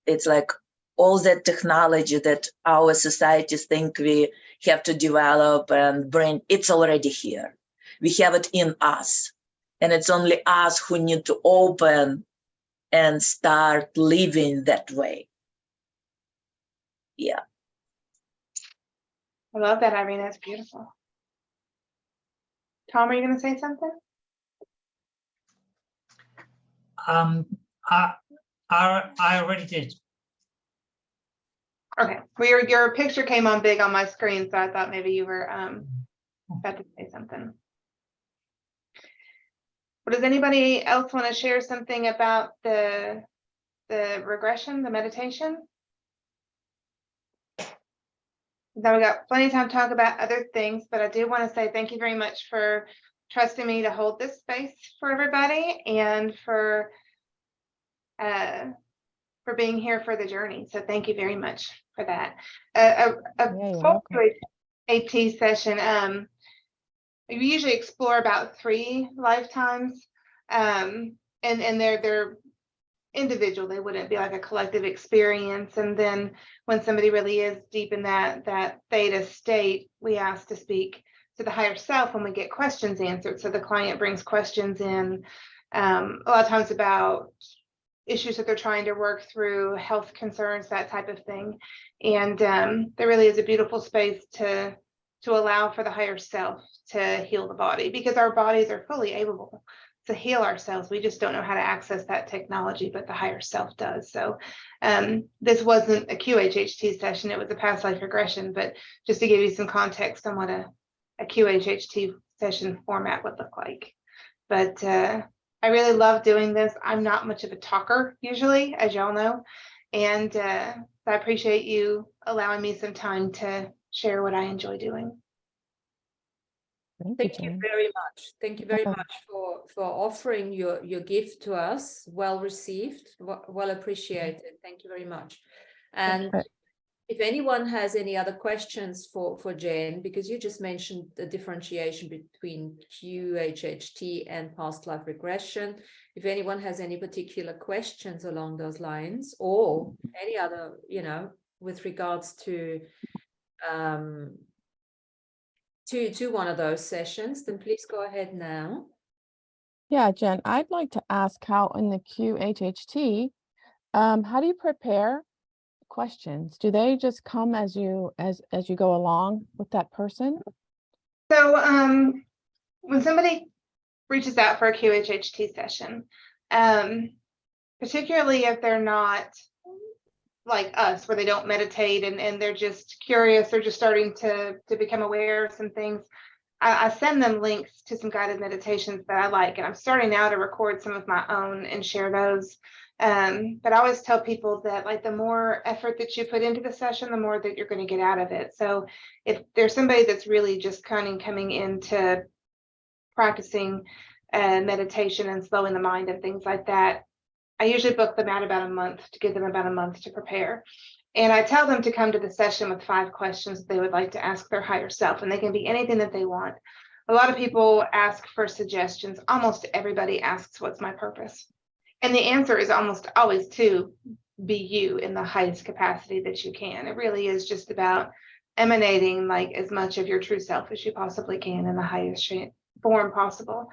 It's like all that technology that our societies think we have to develop and bring, it's already here. We have it in us. And it's only us who need to open and start living that way. Yeah. I love that, Irina. It's beautiful. Tom, are you going to say something? I already did. Okay. Well, your picture came on big on my screen, so I thought maybe you were about to say something. Well, does anybody else want to share something about the regression, the meditation? Now we got plenty of time to talk about other things, but I do want to say thank you very much for trusting me to hold this space for everybody and for being here for the journey. So thank you very much for that. A QHHT session. We usually explore about 3 lifetimes, and they're individual. They wouldn't be like a collective experience. And then when somebody really is deep in that theta state, we ask to speak to the higher self when we get questions answered. So the client brings questions in, a lot of times about issues that they're trying to work through, health concerns, that type of thing. And there really is a beautiful space to allow for the higher self to heal the body, because our bodies are fully able to heal ourselves. We just don't know how to access that technology, but the higher self does. So this wasn't a QHHT session, it was a past life regression, but just to give you some context on what a QHHT session format would look like. But I really love doing this. I'm not much of a talker usually, as y'all know, and so I appreciate you allowing me some time to share what I enjoy doing. Thank you very much. Thank you very much for offering your gift to us. Well received, well appreciated. Thank you very much. And If anyone has any other questions for Jen, because you just mentioned the differentiation between QHHT and past life regression, if anyone has any particular questions along those lines, or any other, with regards to one of those sessions, then please go ahead now. Yeah, Jen, I'd like to ask how in the QHHT, how do you prepare questions? Do they just come as you go along with that person? So when somebody reaches out for a QHHT session, particularly if they're not like us, where they don't meditate and they're just curious, they're just starting to become aware of some things, I send them links to some guided meditations that I like, and I'm starting now to record some of my own and share those. But I always tell people that, like, the more effort that you put into the session, the more that you're going to get out of it. So if there's somebody that's really just coming into practicing meditation and slowing the mind and things like that, I usually book them out about a month to give them about a month to prepare. And I tell them to come to the session with 5 questions that they would like to ask their higher self, and they can be anything that they want. A lot of people ask for suggestions. Almost everybody asks, what's my purpose? And the answer is almost always to be you in the highest capacity that you can. It really is just about emanating like as much of your true self as you possibly can in the highest form possible.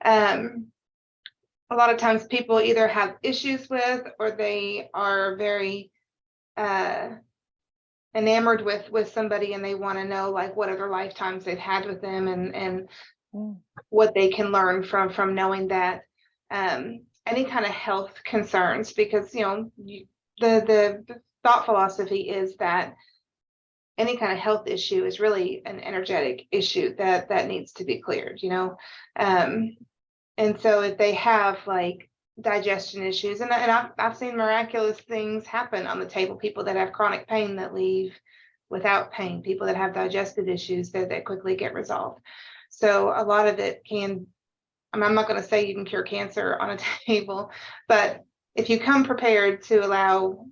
A lot of times people either have issues with, or they are very enamored with somebody, and they want to know like what other lifetimes they've had with them, and what they can learn from knowing that. Any kind of health concerns, because the thought philosophy is that any kind of health issue is really an energetic issue that needs to be cleared, and so if they have like digestion issues, and I've seen miraculous things happen on the table, people that have chronic pain that leave without pain, people that have digestive issues that quickly get resolved. So a lot of it can, I'm not going to say you can cure cancer on a table, but if you come prepared to allow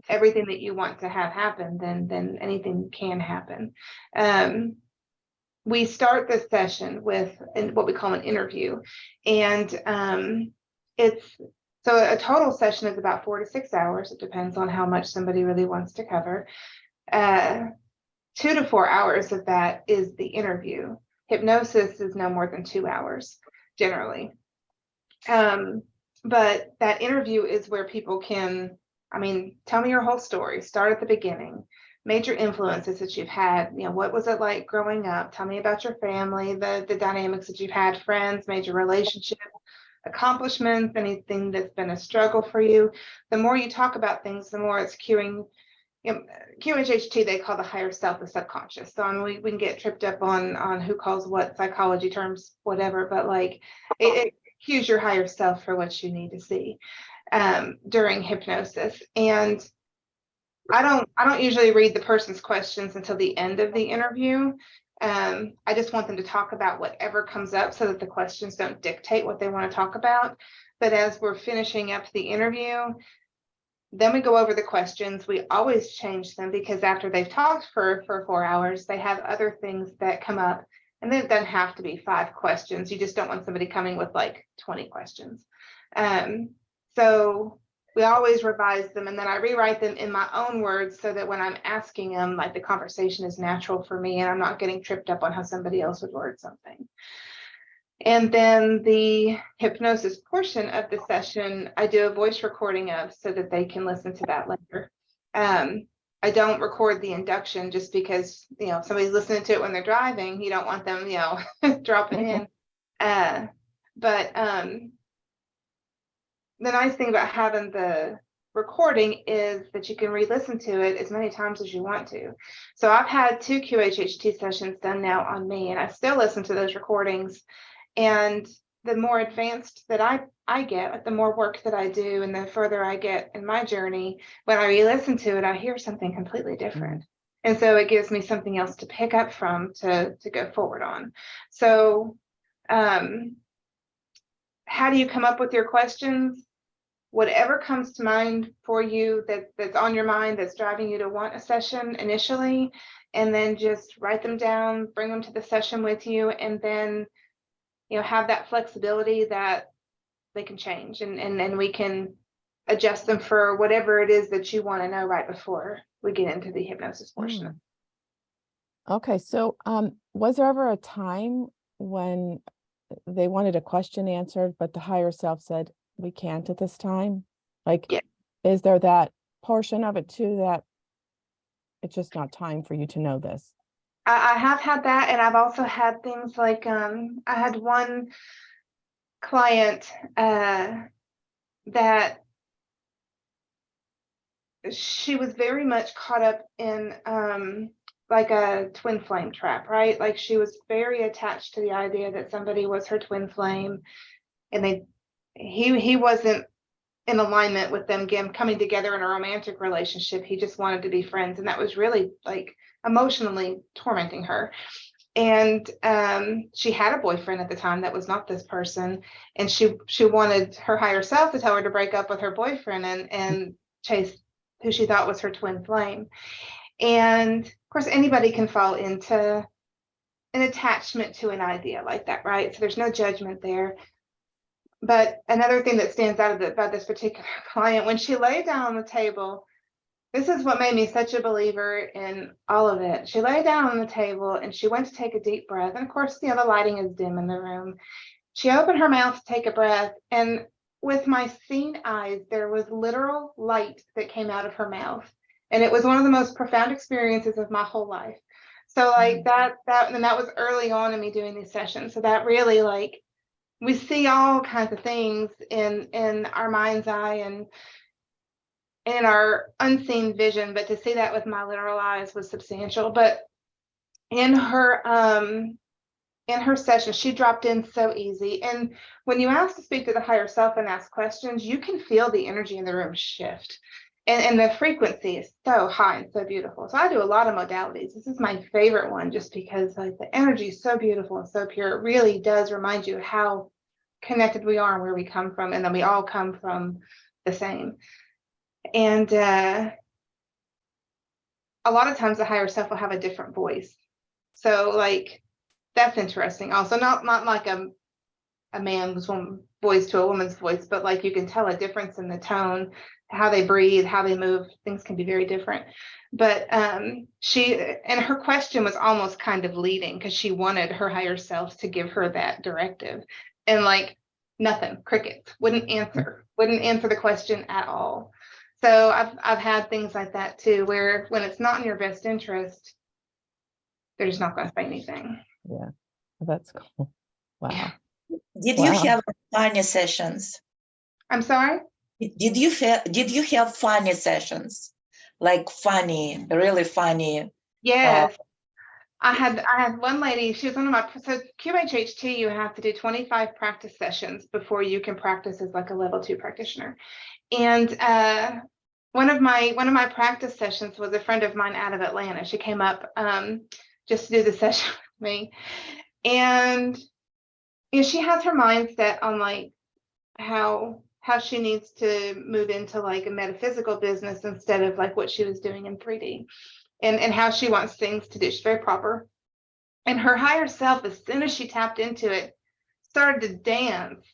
everything that you want to have happen, then anything can happen. We start this session with what we call an interview, and it's so a total session is about 4 to 6 hours. It depends on how much somebody really wants to cover. 2 to 4 hours of that is the interview. Hypnosis is no more than 2 hours generally. But that interview is where people can, tell me your whole story. Start at the beginning. Major influences that you've had. What was it like growing up? Tell me about your family, the dynamics that you've had, friends, major relationships, accomplishments, anything that's been a struggle for you. The more you talk about things, the more it's curing. QHHT, they call the higher self the subconscious. So we can get tripped up on who calls what psychology terms, whatever, but like it cues your higher self for what you need to see during hypnosis. And I don't usually read the person's questions until the end of the interview. I just want them to talk about whatever comes up so that the questions don't dictate what they want to talk about. But as we're finishing up the interview, then we go over the questions. We always change them, because after they've talked for 4 hours, they have other things that come up. And then it doesn't have to be 5 questions. You just don't want somebody coming with like 20 questions. So we always revise them, and then I rewrite them in my own words so that when I'm asking them, like, the conversation is natural for me and I'm not getting tripped up on how somebody else would word something. And then the hypnosis portion of the session, I do a voice recording of, so that they can listen to that later. I don't record the induction just because, if somebody's listening to it when they're driving, you don't want them, dropping in. But the nice thing about having the recording is that you can re-listen to it as many times as you want to. So I've had 2 QHHT sessions done now on me, and I still listen to those recordings. And the more advanced that I get, the more work that I do, and the further I get in my journey, when I re-listen to it, I hear something completely different. And so it gives me something else to pick up from to go forward on. So how do you come up with your questions? whatever comes to mind for you that's on your mind, that's driving you to want a session initially, and then just write them down, bring them to the session with you, and then, you know, have that flexibility that they can change, and we can adjust them for whatever it is that you want to know right before we get into the hypnosis portion. Mm. Okay, so was there ever a time when they wanted a question answered, but the higher self said, we can't at this time? Like, Yeah. is there that portion of it too, that it's just not time for you to know this? I have had that, and I've also had things like I had one client that she was very much caught up in like a twin flame trap, right? Like she was very attached to the idea that somebody was her twin flame, and he wasn't in alignment with them coming together in a romantic relationship. He just wanted to be friends, and that was really like emotionally tormenting her. And she had a boyfriend at the time that was not this person, and she wanted her higher self to tell her to break up with her boyfriend and chase who she thought was her twin flame. And of course, anybody can fall into an attachment to an idea like that, right? So there's no judgment there. But another thing that stands out about this particular client, when she laid down on the table, this is what made me such a believer in all of it. She lay down on the table and she went to take a deep breath. And of course, you know, the lighting is dim in the room. She opened her mouth to take a breath. And with my seeing eyes, there was literal light that came out of her mouth. And it was one of the most profound experiences of my whole life. So like that was early on in me doing these sessions. So that really, like, we see all kinds of things in our mind's eye and in our unseen vision, but to see that with my literal eyes was substantial. But in her session, she dropped in so easy. And when you ask to speak to the higher self and ask questions, you can feel the energy in the room shift. And the frequency is so high and so beautiful. So I do a lot of modalities. This is my favorite one just because like the energy is so beautiful and so pure. It really does remind you how connected we are and where we come from, and then we all come from the same. And a lot of times the higher self will have a different voice. So like, that's interesting. Also, not like a man's voice to a woman's voice, but like you can tell a difference in the tone, how they breathe, how they move. Things can be very different. But her question was almost kind of leading because she wanted her higher self to give her that directive. And like nothing, crickets, wouldn't answer the question at all. So I've had things like that too, where when it's not in your best interest, they're just not going to say anything. Yeah, that's cool. Wow. Did you have funny sessions? I'm sorry? Did you have funny sessions? Like funny, really funny? Yes. I had one lady, she was one of my, so QHHT, you have to do 25 practice sessions before you can practice as like a level 2 practitioner. And one of my practice sessions was a friend of mine out of Atlanta. She came up just to do the session with me. And you know, she has her mindset on like how she needs to move into like a metaphysical business instead of like what she was doing in 3D. And how she wants things to do. She's very proper. And her higher self, as soon as she tapped into it, started to dance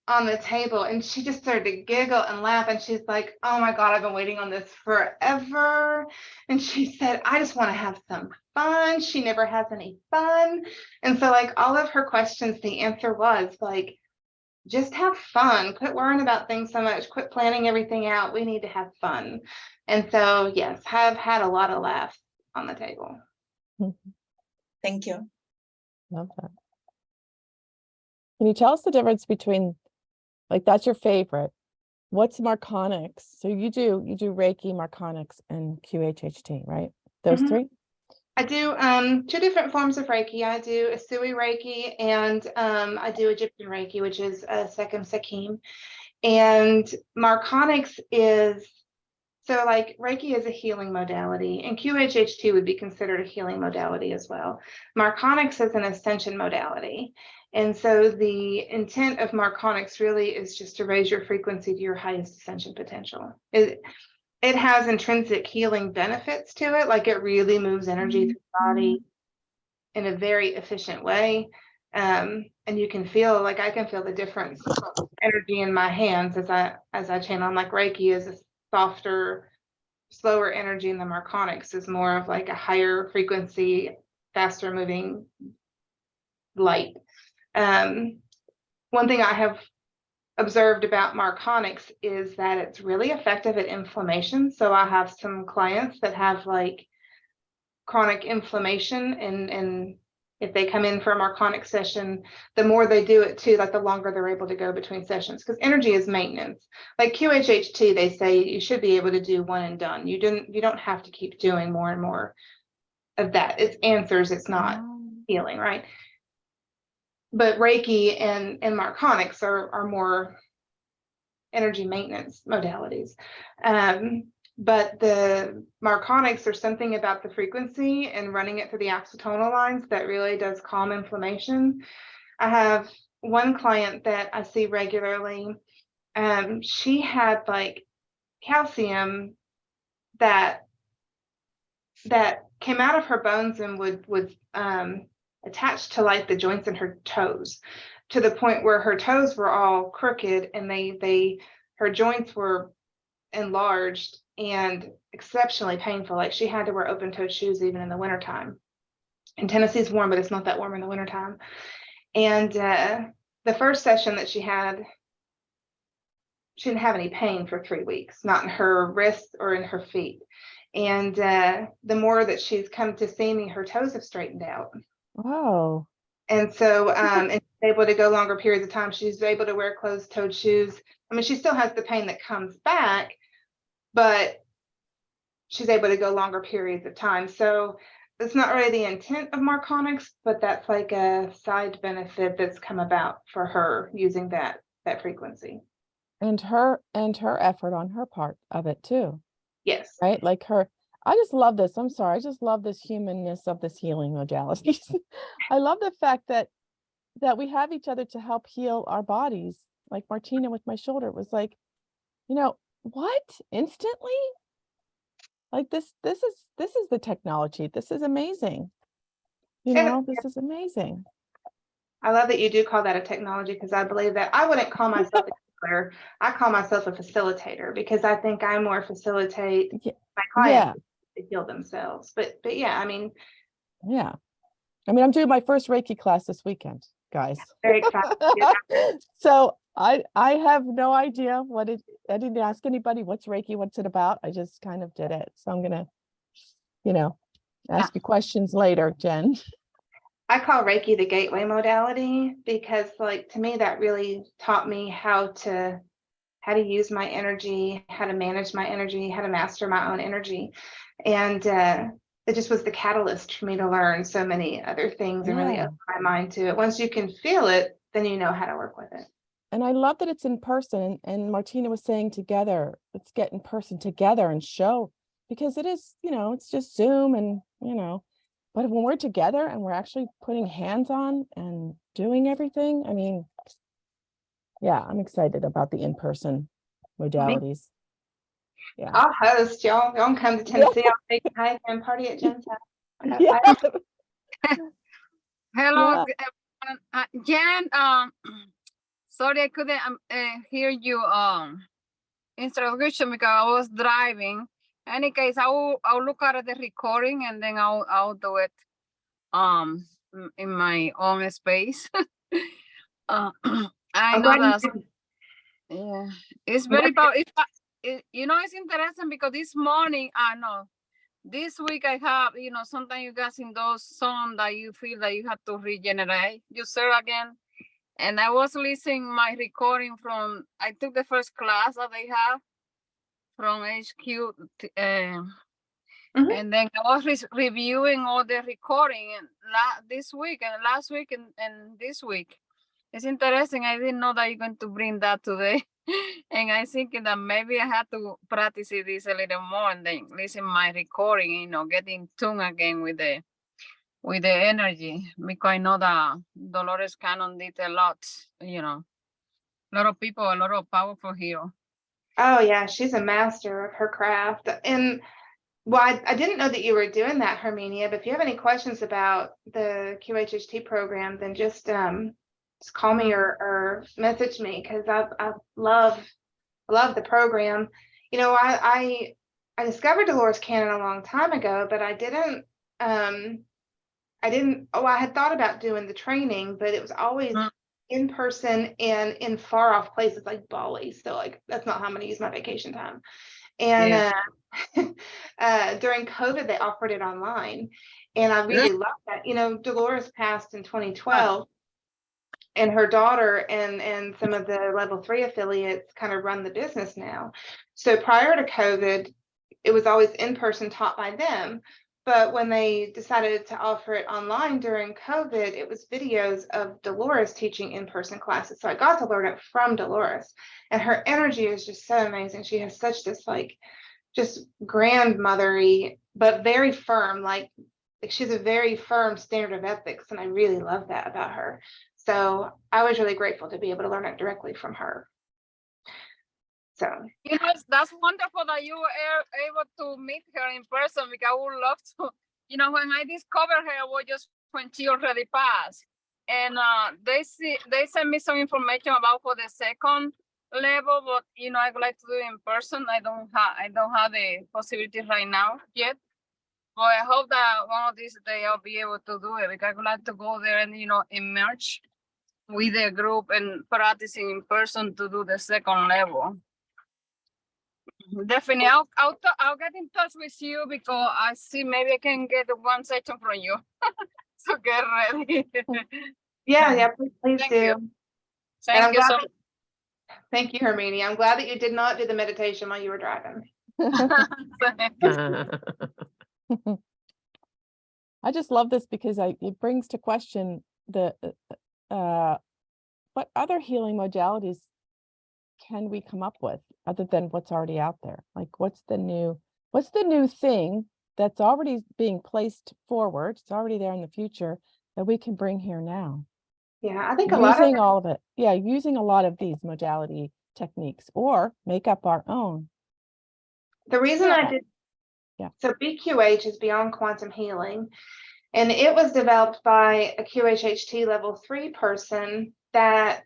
on the table. And she just started to giggle and laugh. And she's like, oh my God, I've been waiting on this forever. And she said, I just want to have some fun. She never has any fun. And so like all of her questions, the answer was like, just have fun. Quit worrying about things so much. Quit planning everything out. We need to have fun. And so, yes, have had a lot of laughs on the table. Thank you. Love that. Can you tell us the difference between, like, that's your favorite? What's Marconics? So you do Reiki, Marconics, and QHHT, right? Those three? I do 2 different forms of Reiki. I do Asui Reiki and I do Egyptian Reiki, which is Sekim Sakim. And Marconics is, so like Reiki is a healing modality, and QHHT would be considered a healing modality as well. Marconics is an ascension modality. And so the intent of Marconics really is just to raise your frequency to your highest ascension potential. It has intrinsic healing benefits to it, like it really moves energy through the body in a very efficient way. And you can feel, like I can feel the difference energy in my hands as I channel. I'm like Reiki is a softer, slower energy, and the Marconics is more of like a higher frequency, faster moving light. One thing I have observed about Marconics is that it's really effective at inflammation. So I have some clients that have like chronic inflammation, and if they come in for a Marconic session, the more they do it too, like the longer they're able to go between sessions, because energy is maintenance. Like QHHT, they say you should be able to do one and done. You don't have to keep doing more and more of that. It's answers, it's not healing, right? But Reiki and Marconics are more energy maintenance modalities. But the Marconics, there's something about the frequency and running it through the axonal lines that really does calm inflammation. I have one client that I see regularly. She had like calcium that came out of her bones and would attach to like the joints in her toes, to the point where her toes were all crooked and her joints were enlarged and exceptionally painful. Like she had to wear open-toed shoes even in the wintertime. And Tennessee's warm, but it's not that warm in the wintertime. And the first session that she had, she didn't have any pain for 3 weeks, not in her wrists or in her feet. And the more that she's come to see me, her toes have straightened out. Wow. And so and she's able to go longer periods of time. She's able to wear closed-toed shoes. I mean, she still has the pain that comes back, but she's able to go longer periods of time. So it's not really the intent of Marconics, but that's like a side benefit that's come about for her using that frequency. And her effort on her part of it too. Yes. Right? Like I just love this. I'm sorry. I just love this humanness of this healing modalities. I love the fact that we have each other to help heal our bodies. Like Martina with my shoulder, it was like, what? Instantly? Like this is the technology. This is amazing. This is amazing. I love that you do call that a technology, because I believe that I wouldn't call myself a healer. I call myself a facilitator, because I think I more facilitate my clients to heal themselves. But yeah, I mean. Yeah. I mean, I'm doing my first Reiki class this weekend, guys. Very excited. So I have no idea I didn't ask anybody what's Reiki, what's it about. I just kind of did it. So I'm gonna, ask you questions later, Jen. I call Reiki the gateway modality, because like to me that really taught me how to use my energy, how to manage my energy, how to master my own energy. And it just was the catalyst for me to learn so many other things and really open my mind to it. Once you can feel it, then you know how to work with it. And I love that it's in person. And Martina was saying together, let's get in person together and show, because it is, it's just Zoom and, but when we're together and we're actually putting hands on and doing everything, I mean, yeah, I'm excited about the in-person modalities. Yeah. I'll host y'all. Y'all come to Tennessee. I'll take a hike and party at Jen's house. Yeah. Hello, Jen. Sorry I couldn't hear you introduction because I was driving. Any case, I'll look at the recording and then I'll do it in my own space. I know that it's very about it's interesting because this morning this week I have sometimes you guys in those songs that you feel that you have to regenerate yourself again. And I was listening my recording I took the first class that they have from HQ, and then I was reviewing all the recording this week and last week and this week. It's interesting. I didn't know that you're going to bring that today. And I thinking that maybe I had to practice this a little more and then listen my recording, get in tune again with with the energy, because I know that Dolores Cannon did a lot, you know, a lot of people, a lot of powerful hero. Oh yeah, she's a master of her craft. And well, I didn't know that you were doing that, Herminia, but if you have any questions about the QHHT program, then just call me or message me, because I love the program. You know, I discovered Dolores Cannon a long time ago, but I didn't I had thought about doing the training, but it was always in person and in far off places like Bali. So like that's not how I'm gonna use my vacation time. And during COVID, they offered it online, and I really loved that. You know, Dolores passed in 2012, and her daughter and some of the level 3 affiliates kind of run the business now. So prior to COVID, it was always in person, taught by them. But when they decided to offer it online during COVID, it was videos of Dolores teaching in-person classes. So I got to learn it from Dolores, and her energy is just so amazing. She has such this like just grandmothery, but very firm, like she's a very firm standard of ethics. And I really love that about her. So I was really grateful to be able to learn it directly from her. So, you know, that's wonderful that you were able to meet her in person, because I would love to. You know, when I discovered her was just when she already passed, and they sent me some information about for the second level, but you know, I'd like to do it in person. I don't have the possibility right now yet, but I hope that one of these days I'll be able to do it, because I'd like to go there and, you know, emerge with the group and practicing in person to do the second level. Definitely, I'll get in touch with you, because I see maybe I can get one session from you. So get ready. yeah, please Thank do. you. Thank you so much. Thank you, Herminia. I'm glad that you did not do the meditation while you were driving. I just love this because it brings to question the what other healing modalities can we come up with other than what's already out there? Like what's the new thing that's already being placed forward? It's already there in the future that we can bring here now. Yeah, I think using all of it. Yeah, using a lot of these modality techniques, or make up our own. The reason I did, so BQH is Beyond Quantum Healing, and it was developed by a QHHT level 3 person that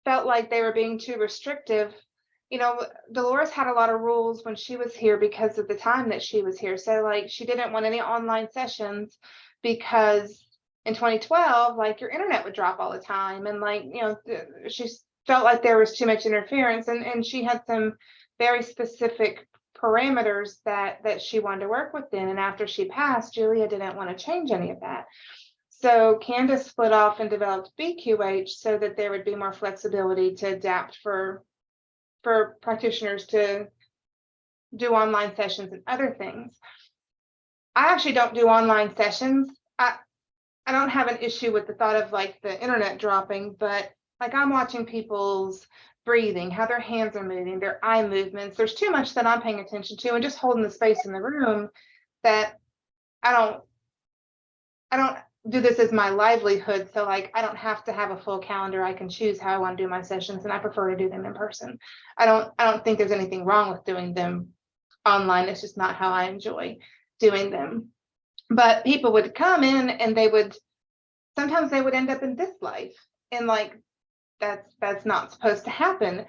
felt like they were being too restrictive. You know, Dolores had a lot of rules when she was here because of the time that she was here. So like she didn't want any online sessions because in 2012, like your internet would drop all the time. And like, you know, she felt like there was too much interference, and she had some very specific parameters that she wanted to work within. And after she passed, Julia didn't want to change any of that. So Candace split off and developed BQH so that there would be more flexibility to adapt for practitioners to do online sessions and other things. I actually don't do online sessions. I don't have an issue with the thought of like the internet dropping, but like I'm watching people's breathing, how their hands are moving, their eye movements. There's too much that I'm paying attention to, and just holding the space in the room, that I don't do this as my livelihood. So like I don't have to have a full calendar. I can choose how I want to do my sessions, and I prefer to do them in person. I don't think there's anything wrong with doing them online. It's just not how I enjoy doing them. But people would come in and sometimes they would end up in this life, and like that's not supposed to happen.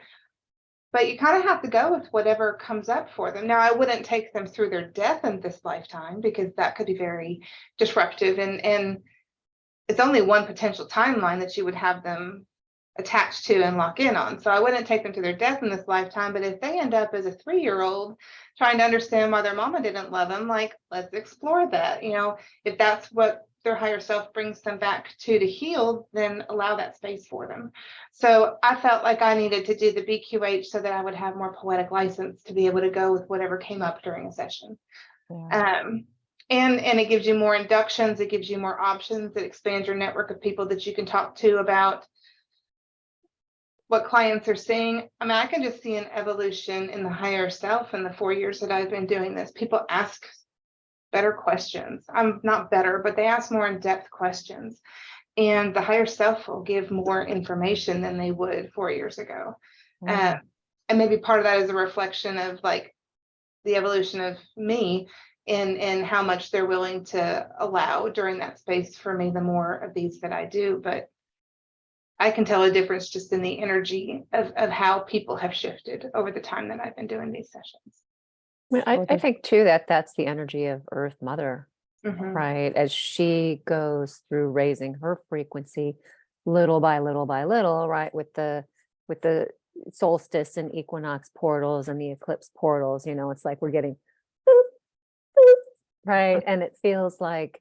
But you kind of have to go with whatever comes up for them. Now, I wouldn't take them through their death in this lifetime, because that could be very disruptive, and it's only one potential timeline that you would have them attached to and lock in on. So I wouldn't take them to their death in this lifetime. But if they end up as a 3-year-old trying to understand why their mama didn't love them, like, let's explore that. You know, if that's what their higher self brings them back to heal, then allow that space for them. So I felt like I needed to do the BQH so that I would have more poetic license to be able to go with whatever came up during a session. Yeah. And it gives you more inductions, it gives you more options, it expands your network of people that you can talk to about what clients are seeing. I mean, I can just see an evolution in the higher self in the 4 years that I've been doing this. People ask better questions. I'm not better, but they ask more in-depth questions. And the higher self will give more information than they would 4 years ago. And maybe part of that is a reflection of like the evolution of me and how much they're willing to allow during that space for me, the more of these that I do. But I can tell a difference just in the energy of how people have shifted over the time that I've been doing these sessions. I think too that that's the energy of Earth Mother, Mhm. right? As she goes through raising her frequency little by little by little, right? With the solstice and equinox portals and the eclipse portals, you know, it's like we're getting boop, boop, right? And it feels like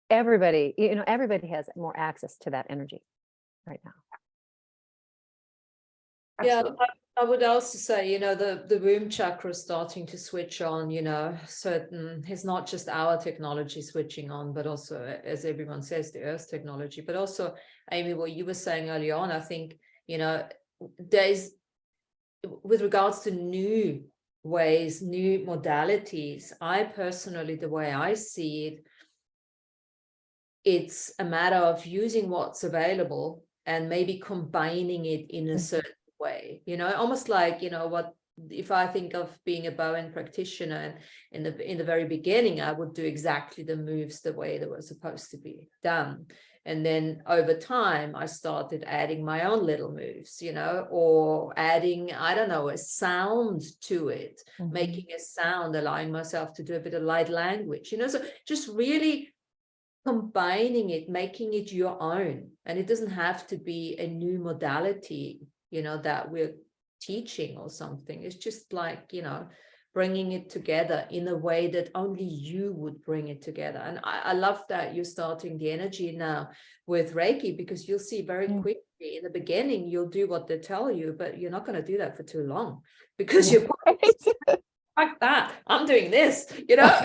everybody, you know, everybody has more access to that energy right now. Yeah, Absolutely. I would also say, you know, the womb chakra is starting to switch on, you know, certain, it's not just our technology switching on, but also, as everyone says, the Earth's technology. But also, Amy, what you were saying earlier on, I think, you know, there's, with regards to new ways, new modalities, I personally, the way I see it, it's a matter of using what's available and maybe combining it in a certain way, you know, almost like, you know, what if I think of being a Bowen practitioner, and in the very beginning, I would do exactly the moves the way they were supposed to be done. And then over time, I started adding my own little moves, you know, or adding, I don't know, a sound to it, making a sound, allowing myself to do a bit of light language, you know, so just really combining it, making it your own. And it doesn't have to be a new modality, you know, that we're teaching or something. It's just like, you know, bringing it together in a way that only you would bring it together. And I love that you're starting the energy now with Reiki, because you'll see very quickly in the beginning, you'll do what they tell you, but you're not going to do that for too long, because you're like that. I'm doing this, you know,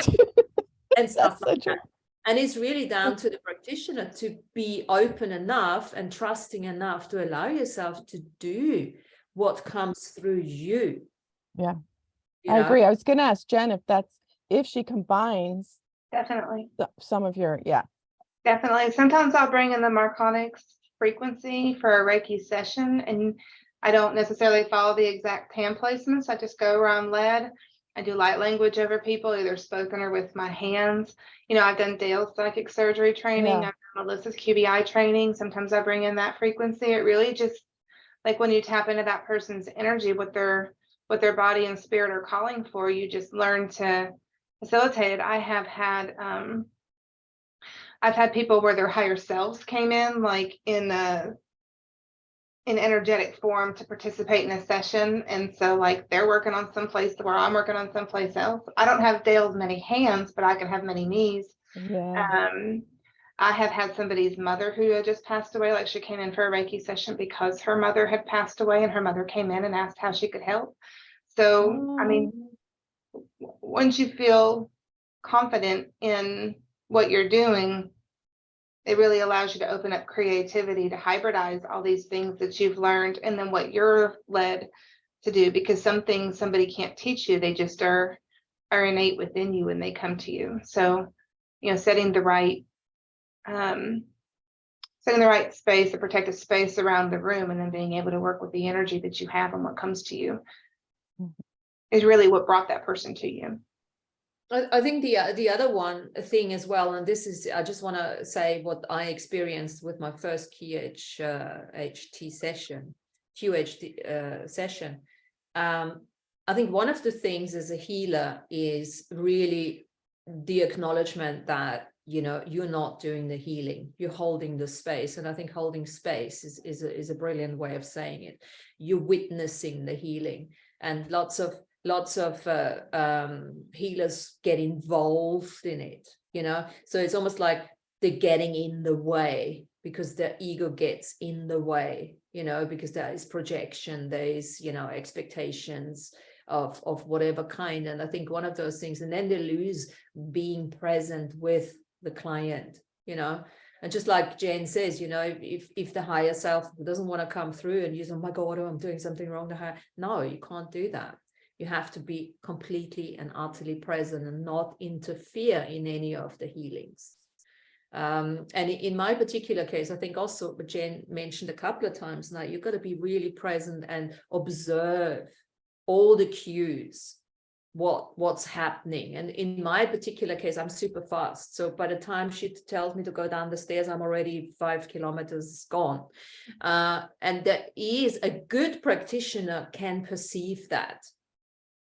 and stuff like that. And it's really down to the practitioner to be open enough and trusting enough to allow yourself to do what comes through you. Yeah, you I know? agree. I was going to ask Jen if she combines Definitely. some of your, Definitely. Sometimes I'll bring in the Marconics frequency for a Reiki session, and I don't necessarily follow the exact hand placements. I just go around lead. I do light language over people, either spoken or with my hands. You know, I've done Dale's psychic surgery training. Yeah. I've done Melissa's QBI training. Sometimes I bring in that frequency. It really just, like when you tap into that person's energy, what their body and spirit are calling for, you just learn to facilitate it. I've had people where their higher selves came in, like in energetic form, to participate in a session. And so like they're working on someplace where I'm working on someplace else. I don't have Dale's many hands, but I can have many knees. I have had somebody's mother who had just passed away, like she came in for a Reiki session because her mother had passed away, and her mother came in and asked how she could help. So, I mean, once you feel confident in what you're doing, it really allows you to open up creativity to hybridize all these things that you've learned, and then what you're led to do, because some things somebody can't teach you, they just are innate within you when they come to you. So, you know, setting the right space, a protective space around the room, and then being able to work with the energy that you have and what comes to you is really what brought that person to you. I think the other one thing as well, and this is, I just want to say what I experienced with my first QHHT session, I think one of the things as a healer is really the acknowledgement that, you know, you're not doing the healing, you're holding the space. And I think holding space is a brilliant way of saying it. You're witnessing the healing, and lots of healers get involved in it, you know, so it's almost like they're getting in the way because their ego gets in the way, you know, because there is projection, there is, you know, expectations of whatever kind. And I think one of those things, and then they lose being present with the client, you know. And just like Jen says, you know, if the higher self doesn't want to come through and you say, oh my God, I'm doing something wrong to her. No, you can't do that. You have to be completely and utterly present and not interfere in any of the healings. And in my particular case, I think also what Jen mentioned a couple of times now, you've got to be really present and observe all the cues, what's happening. And in my particular case, I'm super fast. So by the time she tells me to go down the stairs, I'm already 5 kilometers gone. And there is a good practitioner can perceive that.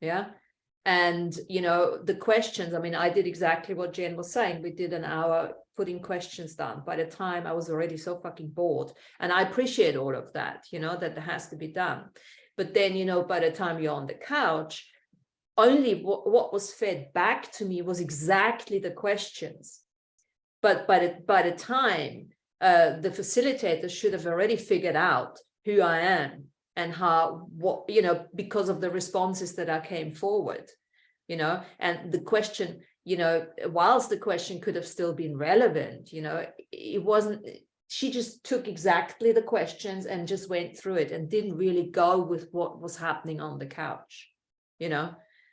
Yeah. And, you know, the questions, I mean, I did exactly what Jen was saying. We did an hour putting questions down. By the time I was already so fucking bored. And I appreciate all of that, you know, that has to be done. But then, you know, by the time you're on the couch, only what was fed back to me was exactly the questions. But by the time the facilitator should have already figured out who I am and what, you know, because of the responses that I came forward, you know, and the question, you know, whilst the question could have still been relevant, you know, it wasn't, she just took exactly the questions and just went through it and didn't really go with what was happening on the couch, you know.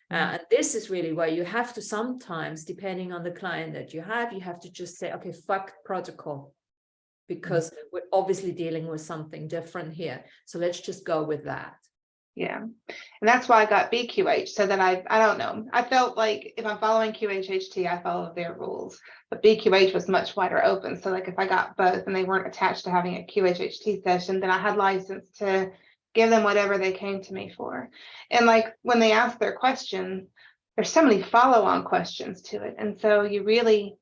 And this is really where you have to sometimes, depending on the client that you have to just say, okay, fuck protocol, because we're obviously dealing with something different here. So let's just go with that. Yeah. And that's why I got BQH. So then I don't know. I felt like if I'm following QHHT, I follow their rules. But BQH was much wider open. So like if I got both and they weren't attached to having a QHHT session, then I had license to give them whatever they came to me for. And like when they ask their question, there's so many follow-on questions to it. And so you really,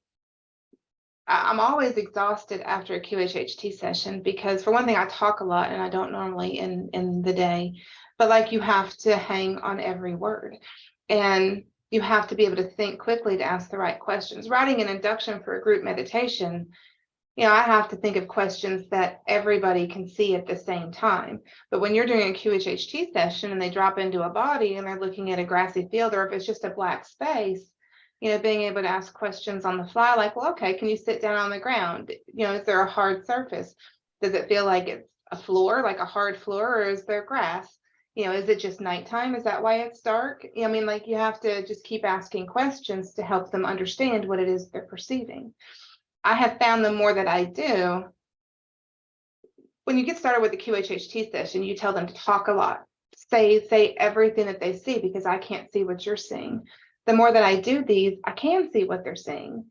I'm always exhausted after a QHHT session because for one thing, I talk a lot and I don't normally in the day, but like you have to hang on every word and you have to be able to think quickly to ask the right questions. Writing an induction for a group meditation, you know, I have to think of questions that everybody can see at the same time. But when you're doing a QHHT session and they drop into a body and they're looking at a grassy field, or if it's just a black space, you know, being able to ask questions on the fly, like, well, okay, can you sit down on the ground? You know, is there a hard surface? Does it feel like it's a floor, like a hard floor, or is there grass? You know, is it just nighttime? Is that why it's dark? I mean, like you have to just keep asking questions to help them understand what it is they're perceiving. I have found the more that I do, when you get started with the QHHT session, you tell them to talk a lot, say everything that they see, because I can't see what you're seeing. The more that I do these, I can see what they're seeing.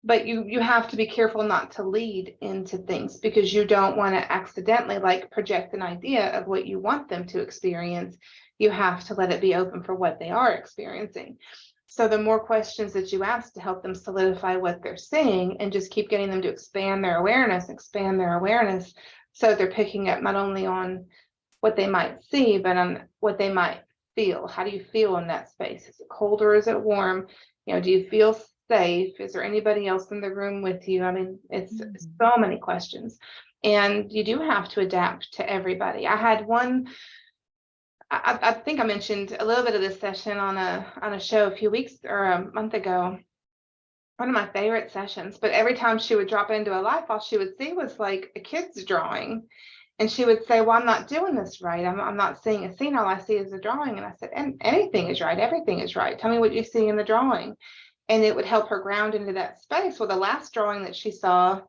But you have to be careful not to lead into things because you don't want to accidentally like project an idea of what you want them to experience. You have to let it be open for what they are experiencing. So the more questions that you ask to help them solidify what they're seeing and just keep getting them to expand their awareness, so they're picking up not only on what they might see, but on what they might feel. How do you feel in that space? Is it cold or is it warm? You know, do you feel safe? Is there anybody else in the room with you? I mean, it's so many questions. And you do have to adapt to everybody. I had one, I think I mentioned a little bit of this session on a show a few weeks or a month ago. One of my favorite sessions, but every time she would drop into a life, all she would see was like a kid's drawing. And she would say, well, I'm not doing this right. I'm not seeing a scene. All I see is a drawing. And I said, and anything is right. Everything is right. Tell me what you see in the drawing. And it would help her ground into that space. Well, the last drawing that she saw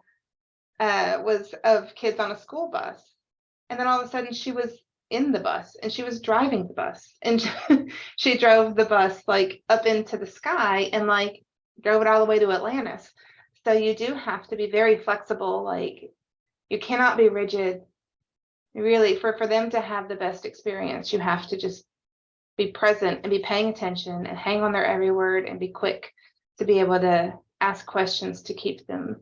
was of kids on a school bus. And then all of a sudden she was in the bus and she was driving the bus. And she drove the bus like up into the sky and like drove it all the way to Atlantis. So you do have to be very flexible. Like you cannot be rigid. Really, for them to have the best experience, you have to just be present and be paying attention and hang on their every word and be quick to be able to ask questions to keep them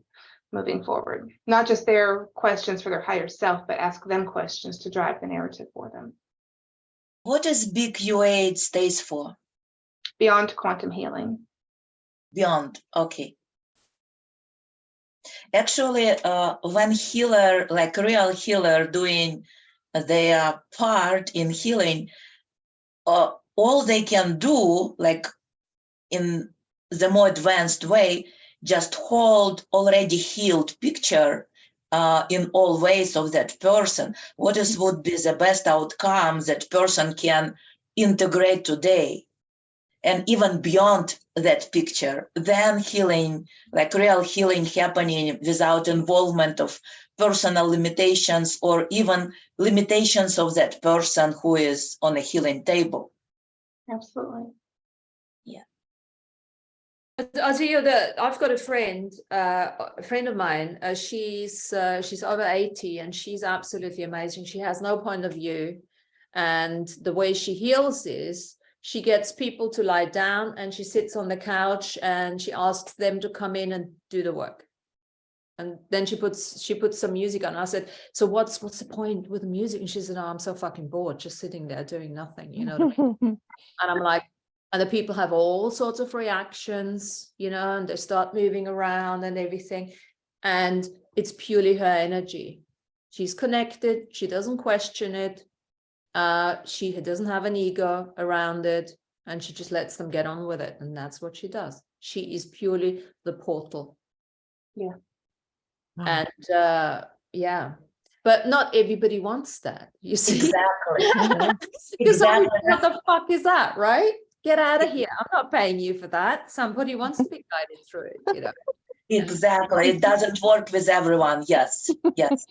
moving forward. Not just their questions for their higher self, but ask them questions to drive the narrative for them. What does BQH stands for? Beyond quantum healing. Beyond, okay. Actually, when healer, like real healer doing their part in healing, all they can do, like in the more advanced way, just hold already healed picture in all ways of that person. What would be the best outcome that person can integrate today, and even beyond that picture, then healing, like real healing happening without involvement of personal limitations or even limitations of that person who is on a healing table. Absolutely. I'll tell you that I've got a friend of mine. She's over 80 and she's absolutely amazing. She has no point of view, and the way she heals is she gets people to lie down and she sits on the couch and she asks them to come in and do the work. And then she puts some music on. I said, so what's the point with the music? And she said, oh, I'm so fucking bored just sitting there doing nothing, you know what I mean? And I'm like, and the people have all sorts of reactions, you know, and they start moving around and everything. And it's purely her energy. She's connected. She doesn't question it. She doesn't have an ego around it. And she just lets them get on with it. And that's what she does. She is purely the portal. Yeah. And yeah. But not everybody wants that, you see. Exactly. Because Exactly. what the fuck is that, right? Get out of here. I'm not paying you for that. Somebody wants to be guided through it, you know. Exactly. It doesn't work with everyone. Yes. Yes.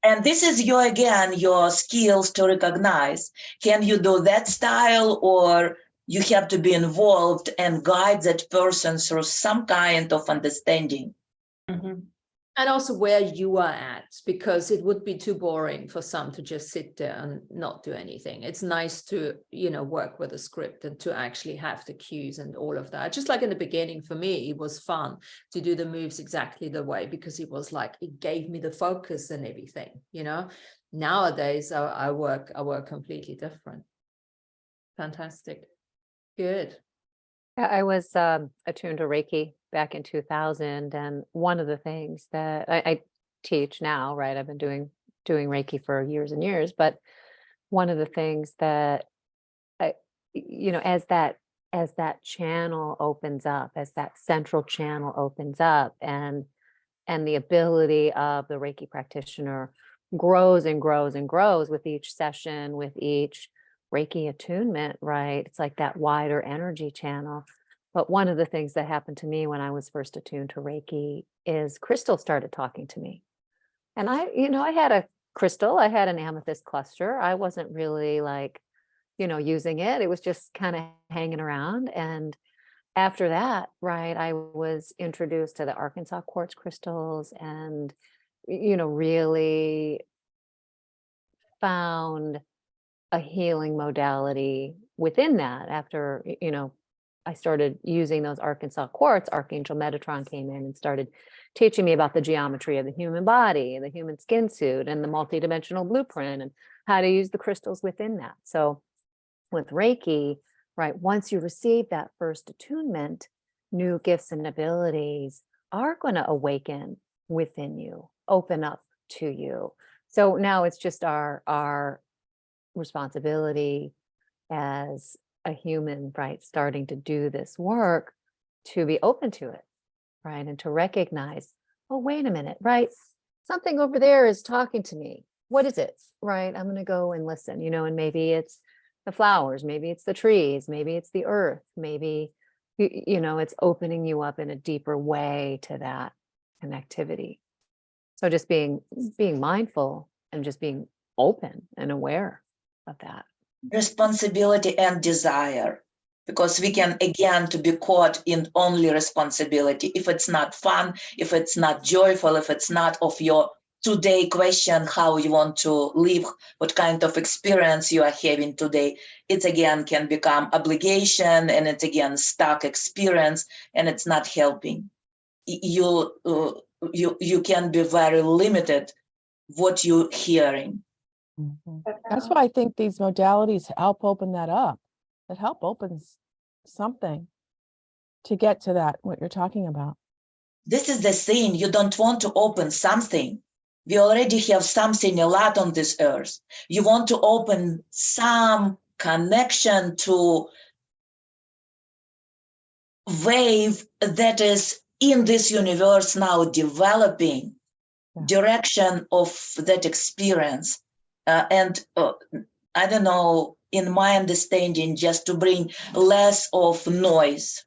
And this is your skills to recognize. Can you do that style, or you have to be involved and guide that person through some kind of understanding? Mm-hmm. And also where you are at, because it would be too boring for some to just sit there and not do anything. It's nice to, you know, work with a script and to actually have the cues and all of that. Just like in the beginning, for me, it was fun to do the moves exactly the way, because it was like, it gave me the focus and everything, you know. Nowadays, I work completely different. Fantastic. Good. I was attuned to Reiki back in 2000, and one of the things that I teach now, right? I've been doing Reiki for years and years, but one of the things that you know, as that channel opens up, as that central channel opens up, and the ability of the Reiki practitioner grows and grows and grows with each session, with each Reiki attunement, right? It's like that wider energy channel. But one of the things that happened to me when I was first attuned to Reiki is crystals started talking to me. And I had a crystal, I had an amethyst cluster. I wasn't really like, using it. It was just kind of hanging around. And after that, right, I was introduced to the Arkansas quartz crystals and, really found a healing modality within that. After, I started using those Arkansas quartz, Archangel Metatron came in and started teaching me about the geometry of the human body, the human skin suit, and the multidimensional blueprint, and how to use the crystals within that. So with Reiki, right, once you receive that first attunement, new gifts and abilities are going to awaken within you, open up to you. So now it's just our responsibility as a human, right, starting to do this work, to be open to it, right, and to recognize, oh, wait a minute, right, something over there is talking to me. What is it, right? I'm going to go and listen, and maybe it's the flowers, maybe it's the trees, maybe it's the earth, maybe, it's opening you up in a deeper way to that connectivity. So just being mindful and just being open and aware of that. Responsibility and desire, because we can again to be caught in only responsibility if it's not fun, if it's not joyful, if it's not of your today question, how you want to live, what kind of experience you are having today. It again can become obligation, and it's again stuck experience, and it's not helping. You can be very limited what you're hearing. That's why I think these modalities help open that up. It help opens something to get to that, what you're talking about. This is the thing. You don't want to open something. We already have something a lot on this earth. You want to open some connection to wave that is in this universe now developing direction of that experience. And I don't know in my understanding, just to bring less of noise.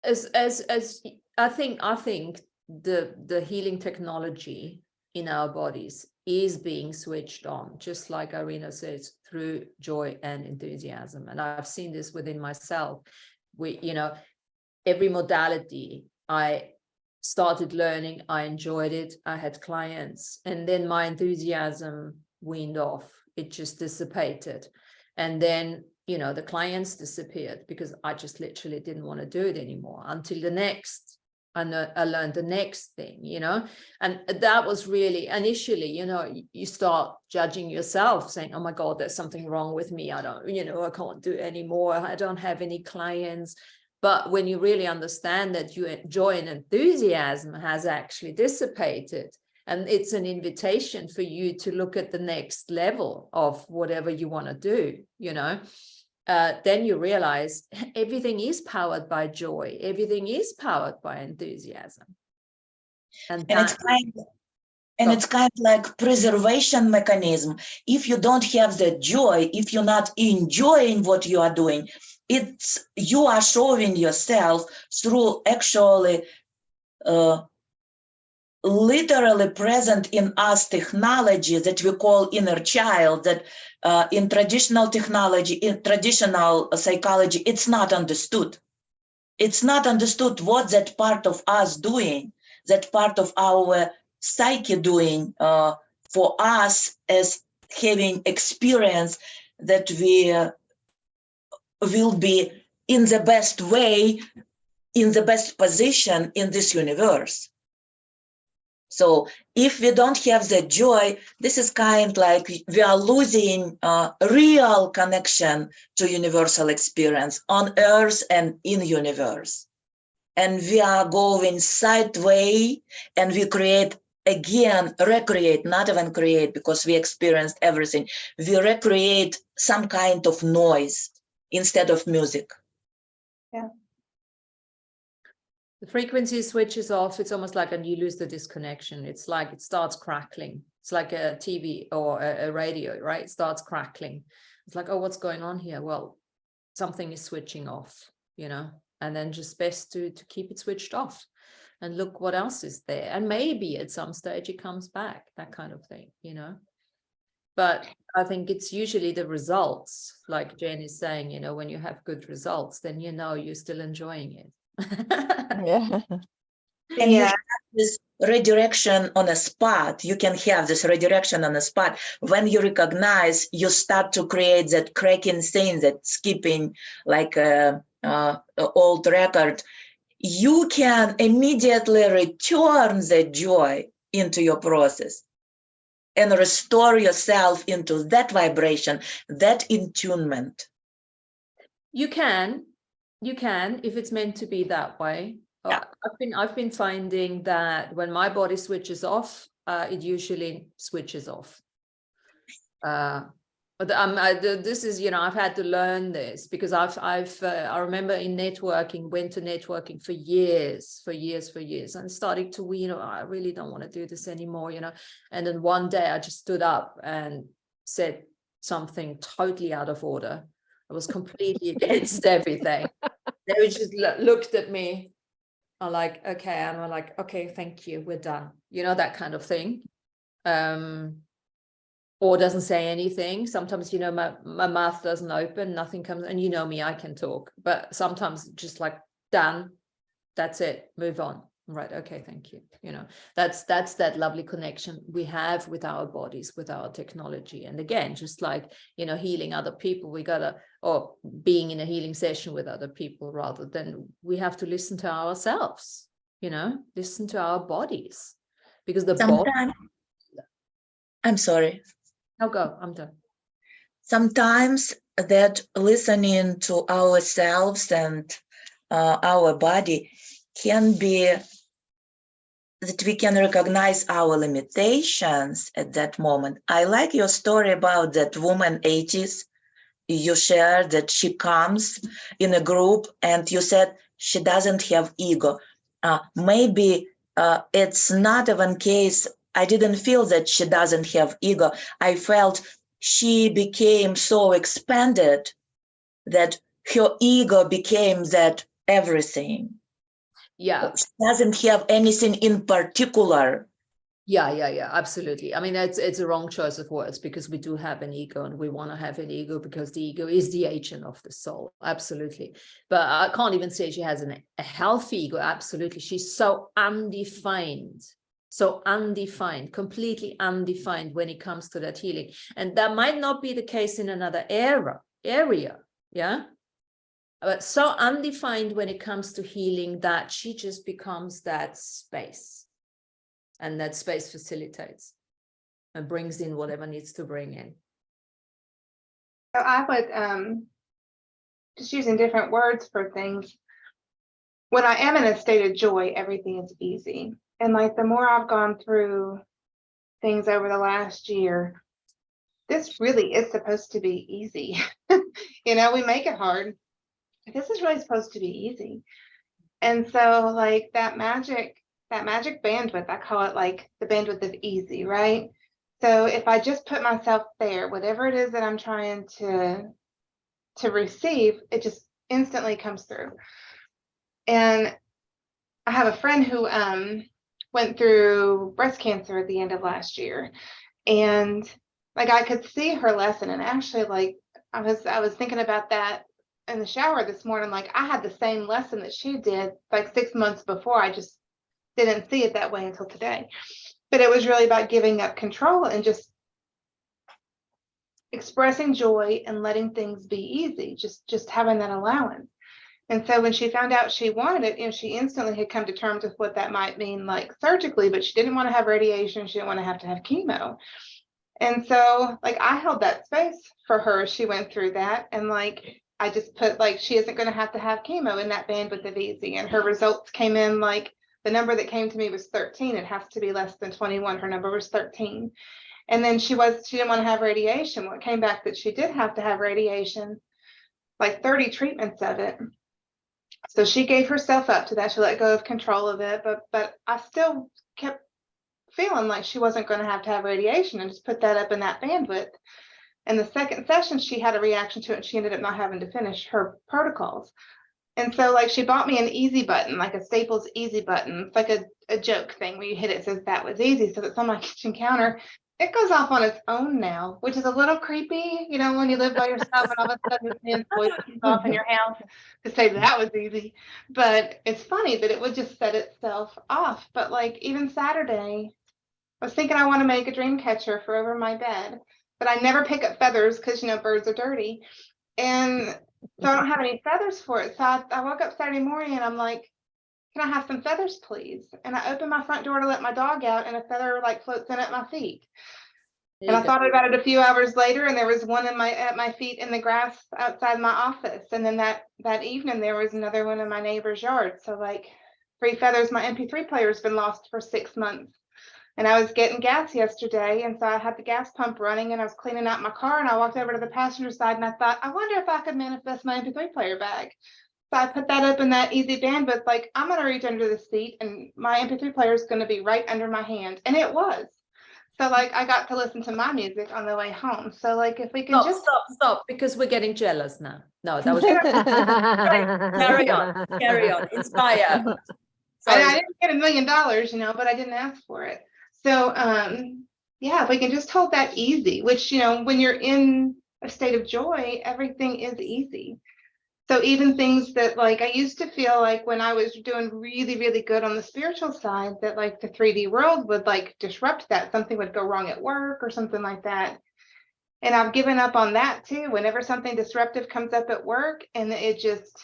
As I think the healing technology in our bodies is being switched on, just like Irina says, through joy and enthusiasm. And I've seen this within myself. Every modality I started learning, I enjoyed it, I had clients, and then my enthusiasm weaned off. It just dissipated. And then, the clients disappeared because I just literally didn't want to do it anymore until the next, I learned the next thing, and that was really initially, you start judging yourself saying, oh my God, there's something wrong with me. I don't, I can't do it anymore. I don't have any clients. But when you really understand that your joy and enthusiasm has actually dissipated, and it's an invitation for you to look at the next level of whatever you want to do, then you realize everything is powered by joy. Everything is powered by enthusiasm. And it's kind of like preservation mechanism. If you don't have the joy, if you're not enjoying what you are doing, you are showing yourself through actually literally present in us technology that we call inner child, that in traditional technology, in traditional psychology, it's not understood. It's not understood what that part of us doing, that part of our psyche doing for us as having experience that we will be in the best way, in the best position in this universe. So if we don't have the joy, this is kind of like we are losing a real connection to universal experience on earth and in universe. And we are going sideways, and we create again, recreate, not even create, because we experienced everything. We recreate some kind of noise instead of music. Yeah. The frequency switches off. It's almost like, and you lose the disconnection. It's like it starts crackling. It's like a TV or a radio, right? It starts crackling. It's like, oh, what's going on here? Well, something is switching off, and then just best to keep it switched off and look what else is there. And maybe at some stage it comes back, that kind of thing, But I think it's usually the results, like Jen is saying, when you have good results, then you're still enjoying it. Yeah. And you have this redirection on a spot. You can have this redirection on a spot. When you recognize, you start to create that cracking thing, that skipping like a old record. You can immediately return the joy into your process and restore yourself into that vibration, that attunement. You can, if it's meant to be that way. Yeah. I've been finding that when my body switches off, it usually switches off. But this is, I've had to learn this because I remember in networking, went to networking for years, and started to, I really don't want to do this anymore, And then one day I just stood up and said something totally out of order. I was completely against everything. They just looked at me. I'm like, okay, and I'm like, okay, thank you, we're done. That kind of thing. Or doesn't say anything. Sometimes, my mouth doesn't open, nothing comes, and me, I can talk, but sometimes just like, done, that's it, move on. Right, okay, thank you. That's that lovely connection we have with our bodies, with our technology. And again, just like, healing other people, or being in a healing session with other people, rather than we have to listen to ourselves, listen to our bodies, because the body. I'm sorry. I'll go, I'm done. Sometimes that listening to ourselves and our body can be that we can recognize our limitations at that moment. I like your story about that woman, 80s. You shared that she comes in a group and you said she doesn't have ego. Maybe it's not even case I didn't feel that she doesn't have ego. I felt she became so expanded that her ego became that everything. Yeah. She doesn't have anything in particular. Yeah, absolutely. I mean, it's a wrong choice of words, because we do have an ego and we want to have an ego because the ego is the agent of the soul. Absolutely. But I can't even say she has a healthy ego. Absolutely. She's so undefined, completely undefined when it comes to that healing. And that might not be the case in another area. Yeah. But so undefined when it comes to healing that she just becomes that space. And that space facilitates and brings in whatever needs to bring in. So I would, just using different words for things. When I am in a state of joy, everything is easy. And like the more I've gone through things over the last year, this really is supposed to be easy. You know, we make it hard. This is really supposed to be easy. And so like that magic bandwidth, I call it like the bandwidth of easy, right? So if I just put myself there, whatever it is that I'm trying to receive, it just instantly comes through. And I have a friend who went through breast cancer at the end of last year, and like I could see her lesson. And actually, like I was thinking about that in the shower this morning. Like I had the same lesson that she did like 6 months before. I just didn't see it that way until today. But it was really about giving up control and just expressing joy and letting things be easy, just having that allowance. And so when she found out she wanted it, you know, she instantly had come to terms with what that might mean, like surgically, but she didn't want to have radiation. She didn't want to have chemo. And so like I held that space for her. She went through that. And like I just put like she isn't going to have chemo in that bandwidth of easy. And her results came in like the number that came to me was 13. It has to be less than 21. Her number was 13. And then she didn't want to have radiation. Well, it came back that she did have to have radiation, like 30 treatments of it. So she gave herself up to that. She let go of control of it. But I still kept feeling like she wasn't going to have radiation, and just put that up in that bandwidth. And the second session, she had a reaction to it. And she ended up not having to finish her protocols. And so like she bought me an easy button, like a Staples easy button. It's like a joke thing where you hit it, it says that was easy. So it's on my kitchen counter. It goes off on its own now, which is a little creepy, you know, when you live by yourself and all of a sudden this man's voice comes off in your house to say that was easy. But it's funny that it would just set itself off. But like even Saturday, I was thinking I want to make a dream catcher for over my bed, but I never pick up feathers because, you know, birds are dirty. And so I don't have any feathers for it. So I woke up Saturday morning and I'm like, can I have some feathers, please? And I opened my front door to let my dog out, and a feather like floats in at my feet. And I thought about it a few hours later, and there was one at my feet in the grass outside my office. And then that evening there was another one in my neighbor's yard. So like 3 feathers. My MP3 player's been lost for 6 months. And I was getting gas yesterday, and so I had the gas pump running, and I was cleaning out my car, and I walked over to the passenger side, and I thought, I wonder if I could manifest my MP3 player back. So I put that up in that easy bandwidth, like I'm going to reach under the seat, and my MP3 player is going to be right under my hand. And it was. So like I got to listen to my music on the way home. So like if we can stop, because we're getting jealous now. No, that was carry on, inspire. Sorry. I didn't get $1 million, you know, but I didn't ask for it. So yeah, if we can just hold that easy, which, you know, when you're in a state of joy, everything is easy. So even things that like I used to feel like when I was doing really, really good on the spiritual side, that like the 3D world would like disrupt that. Something would go wrong at work or something like that. And I've given up on that too. Whenever something disruptive comes up at work and it just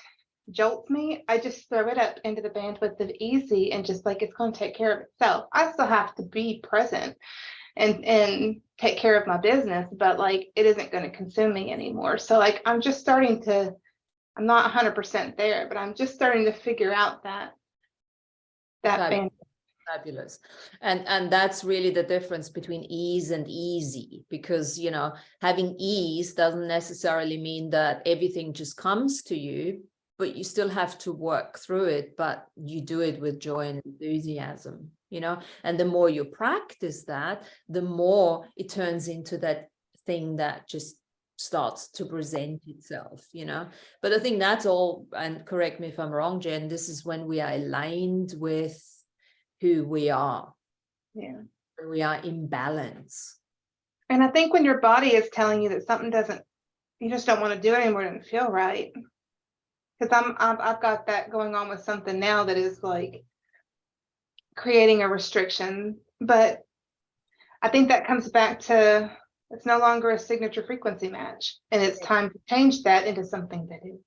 jolts me, I just throw it up into the bandwidth of easy and just like it's going to take care of itself. I still have to be present and take care of my business, but like it isn't going to consume me anymore. So like I'm just starting to, I'm not 100% there, but I'm just starting to figure out that bandwidth. Fabulous. And that's really the difference between ease and easy, because, you know, having ease doesn't necessarily mean that everything just comes to you, but you still have to work through it, but you do it with joy and enthusiasm. you know, and the more you practice that, the more it turns into that thing that just starts to present itself, you know. But I think that's all, and correct me if I'm wrong, Jen, this is when we are aligned with who we are. Yeah. When we are in balance. And I think when your body is telling you that something doesn't, you just don't want to do it anymore, it doesn't feel right. Because I've got that going on with something now that is like creating a restriction. But I think that comes back to, it's no longer a signature frequency match, and it's time to change that into something that is.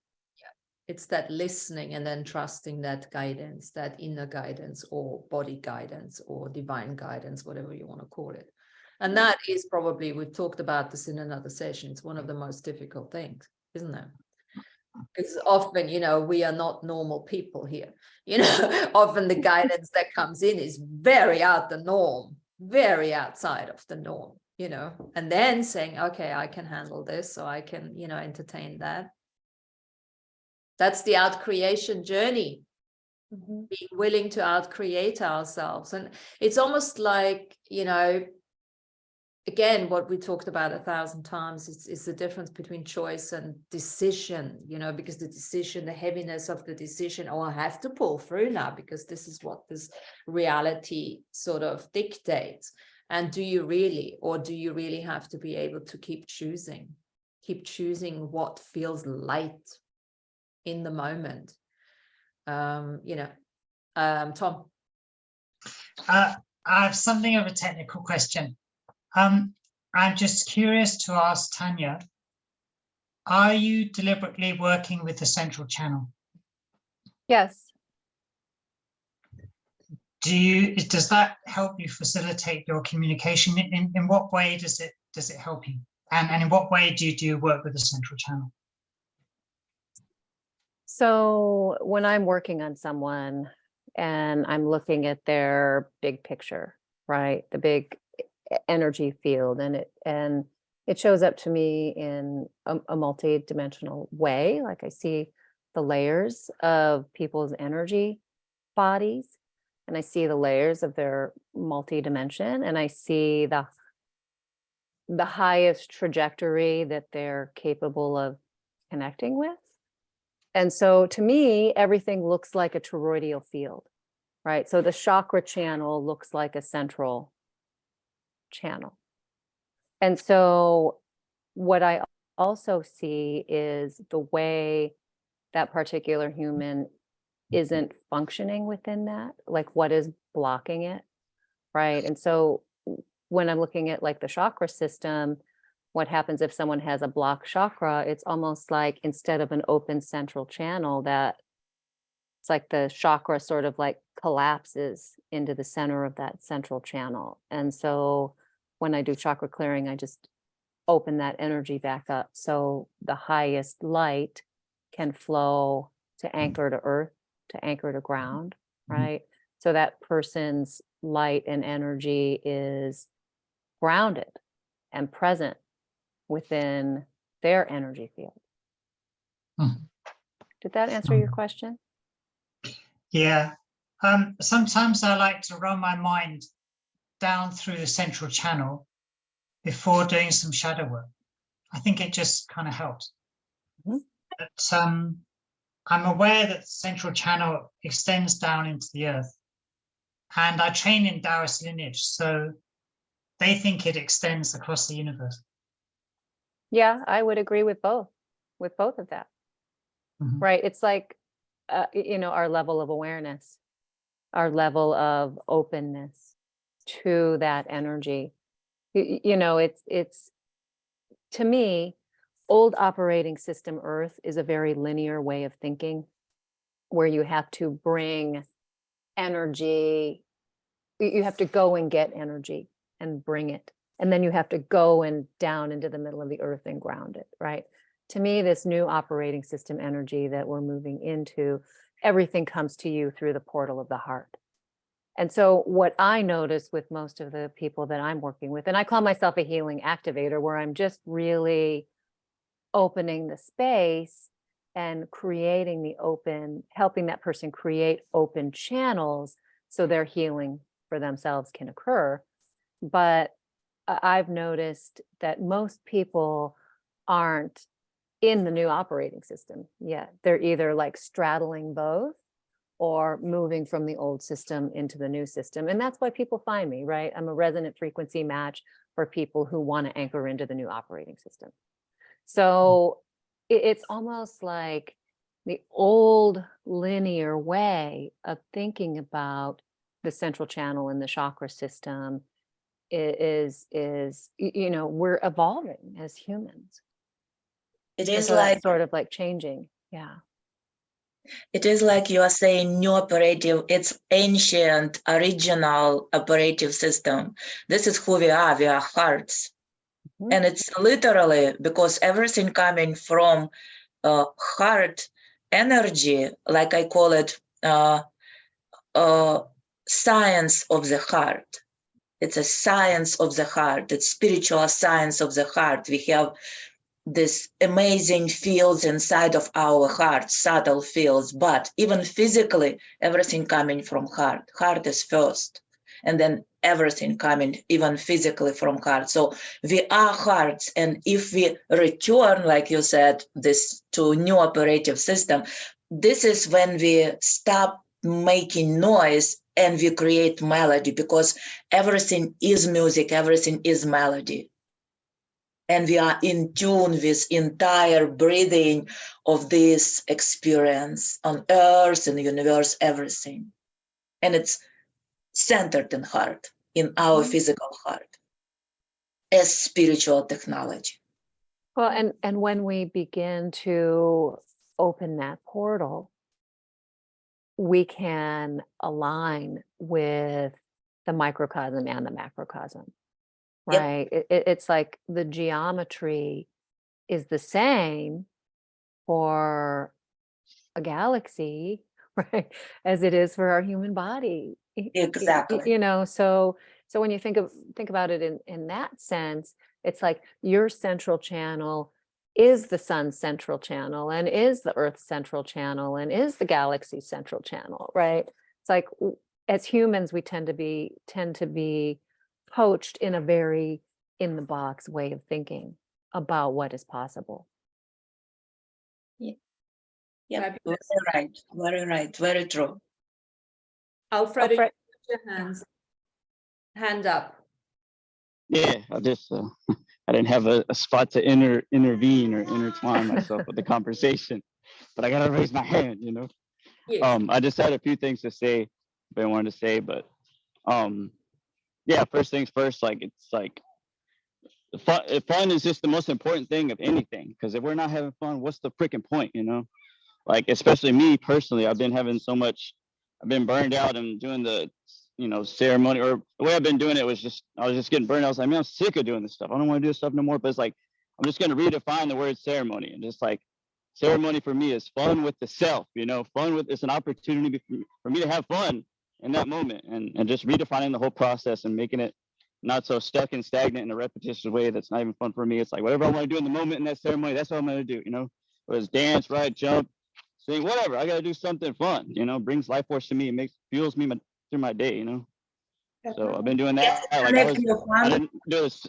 It's that listening and then trusting that guidance, that inner guidance or body guidance or divine guidance, whatever you want to call it. And that is probably, we've talked about this in another session, it's one of the most difficult things, isn't it? Because often, you know, we are not normal people here. You know, often the guidance that comes in is very out the norm, very outside of the norm, you know, and then saying, okay, I can handle this, so I can, you know, entertain that. That's the out-creation journey, being willing to out-create ourselves. And it's almost like, you know, again, what we talked about 1,000 times is the difference between choice and decision, you know, because the decision, the heaviness of the decision, oh, I have to pull through now because this is what this reality sort of dictates. And do you really, or do you really have to be able to keep choosing what feels light in the moment? You know, Tom. I have something of a technical question. I'm just curious to ask Tanya, are you deliberately working with the central channel? Yes. Does that help you facilitate your communication? In what way does it help you? And in what way do you work with the central channel? So when I'm working on someone and I'm looking at their big picture, right? The big energy field, and it shows up to me in a multi-dimensional way. Like I see the layers of people's energy bodies, and I see the layers of their multi-dimension, and I see the highest trajectory that they're capable of connecting with. And so to me, everything looks like a toroidal field, right? So the chakra channel looks like a central channel. And so what I also see is the way that particular human isn't functioning within that, like what is blocking it, right? And so when I'm looking at like the chakra system, what happens if someone has a blocked chakra? It's almost like instead of an open central channel, that it's like the chakra sort of like collapses into the center of that central channel. And so when I do chakra clearing, I just open that energy back up so the highest light can flow to anchor to earth, to anchor to ground, right? So that person's light and energy is grounded and present within their energy field. Did that answer your question? Yeah. Sometimes I like to run my mind down through the central channel before doing some shadow work. I think it just kind of helps. But I'm aware that the central channel extends down into the earth, and I train in Taoist lineage, so they think it extends across the universe. Yeah, I would agree with both of that. Right? It's like, you know, our level of awareness, our level of openness to that energy. You know, it's to me, old operating system Earth is a very linear way of thinking, where you have to bring energy, you have to go and get energy and bring it. And then you have to go and down into the middle of the earth and ground it, right? To me, this new operating system energy that we're moving into, everything comes to you through the portal of the heart. And so what I notice with most of the people that I'm working with, and I call myself a healing activator, where I'm just really opening the space and creating the open, helping that person create open channels so their healing for themselves can occur. But I've noticed that most people aren't in the new operating system yet. They're either like straddling both or moving from the old system into the new system. And that's why people find me, right? I'm a resonant frequency match for people who want to anchor into the new operating system. So it's almost like the old linear way of thinking about the central channel in the chakra system is we're evolving as humans. It And is so that's like sort of like changing. Yeah. it is like you are saying new operative, it's ancient, original operative system. This is who we are hearts. Mhm. And it's literally because everything coming from heart energy, like I call it, science of the heart. It's a science of the heart. It's spiritual science of the heart. We have this amazing fields inside of our heart, subtle fields, but even physically, everything coming from heart. Heart is first, and then everything coming even physically from heart. So we are hearts, and if we return, like you said, this to new operative system, this is when we stop making noise and we create melody, because everything is music, everything is melody. And we are in tune with entire breathing of this experience on earth, in the universe, everything. And it's centered in heart, in our physical heart, as spiritual technology. Well, and when we begin to open that portal, we can align with the microcosm and the macrocosm, Yep. right? It's like the geometry is the same for a galaxy, right, as it is for our human body. Exactly. So when you think about it in that sense, it's like your central channel is the sun's central channel and is the earth's central channel and is the galaxy's central channel, right? It's like as humans, we tend to be coached in a very in the box way of thinking about what is possible. Yeah, Fabulous. very right, very true. Alfredo, you Alfred- put your hand up. Yeah, I just I didn't have a spot to intervene or intertwine myself with the conversation, but I gotta raise my hand, Yes. I just had a few things to say, I wanted to say, but yeah, first things first, like it's like fun is just the most important thing of anything, because if we're not having fun, what's the freaking point, Like, especially me personally, I've been burned out and doing the ceremony, or the way I've been doing it was I was just getting burned out. I was like, man, I'm sick of doing this stuff. I don't want to do this stuff no more. But it's like, I'm just going to redefine the word ceremony, and just like ceremony for me is fun with the self, it's an opportunity for me to have fun in that moment, and just redefining the whole process and making it not so stuck and stagnant in a repetitious way that's not even fun for me. It's like whatever I want to do in the moment in that ceremony, that's what I'm going to do, whether it's dance, ride, jump, sing, whatever. I got to do something fun, brings life force to me, fuels me through my day, So I've been doing that. I didn't do this.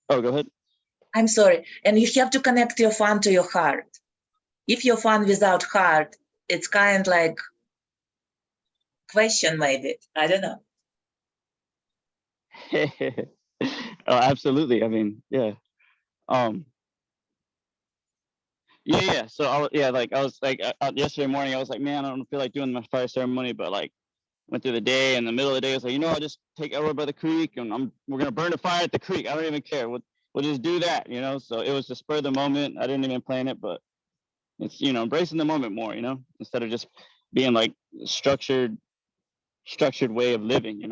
Oh, go ahead. I'm sorry. And you have to connect your fun to your heart. If you're fun without heart, it's kind of like question maybe. I don't know. Oh, absolutely. I mean, yeah. Yeah. So I was like yesterday morning, I was like, man, I don't feel like doing my fire ceremony, but like went through the day, and in the middle of the day, I was like, I'll just take Elroy by the creek, and we're gonna burn a fire at the creek. I don't even care. We'll just do that, So it was the spur of the moment. I didn't even plan it, but it's embracing the moment more, instead of just being like structured way of living,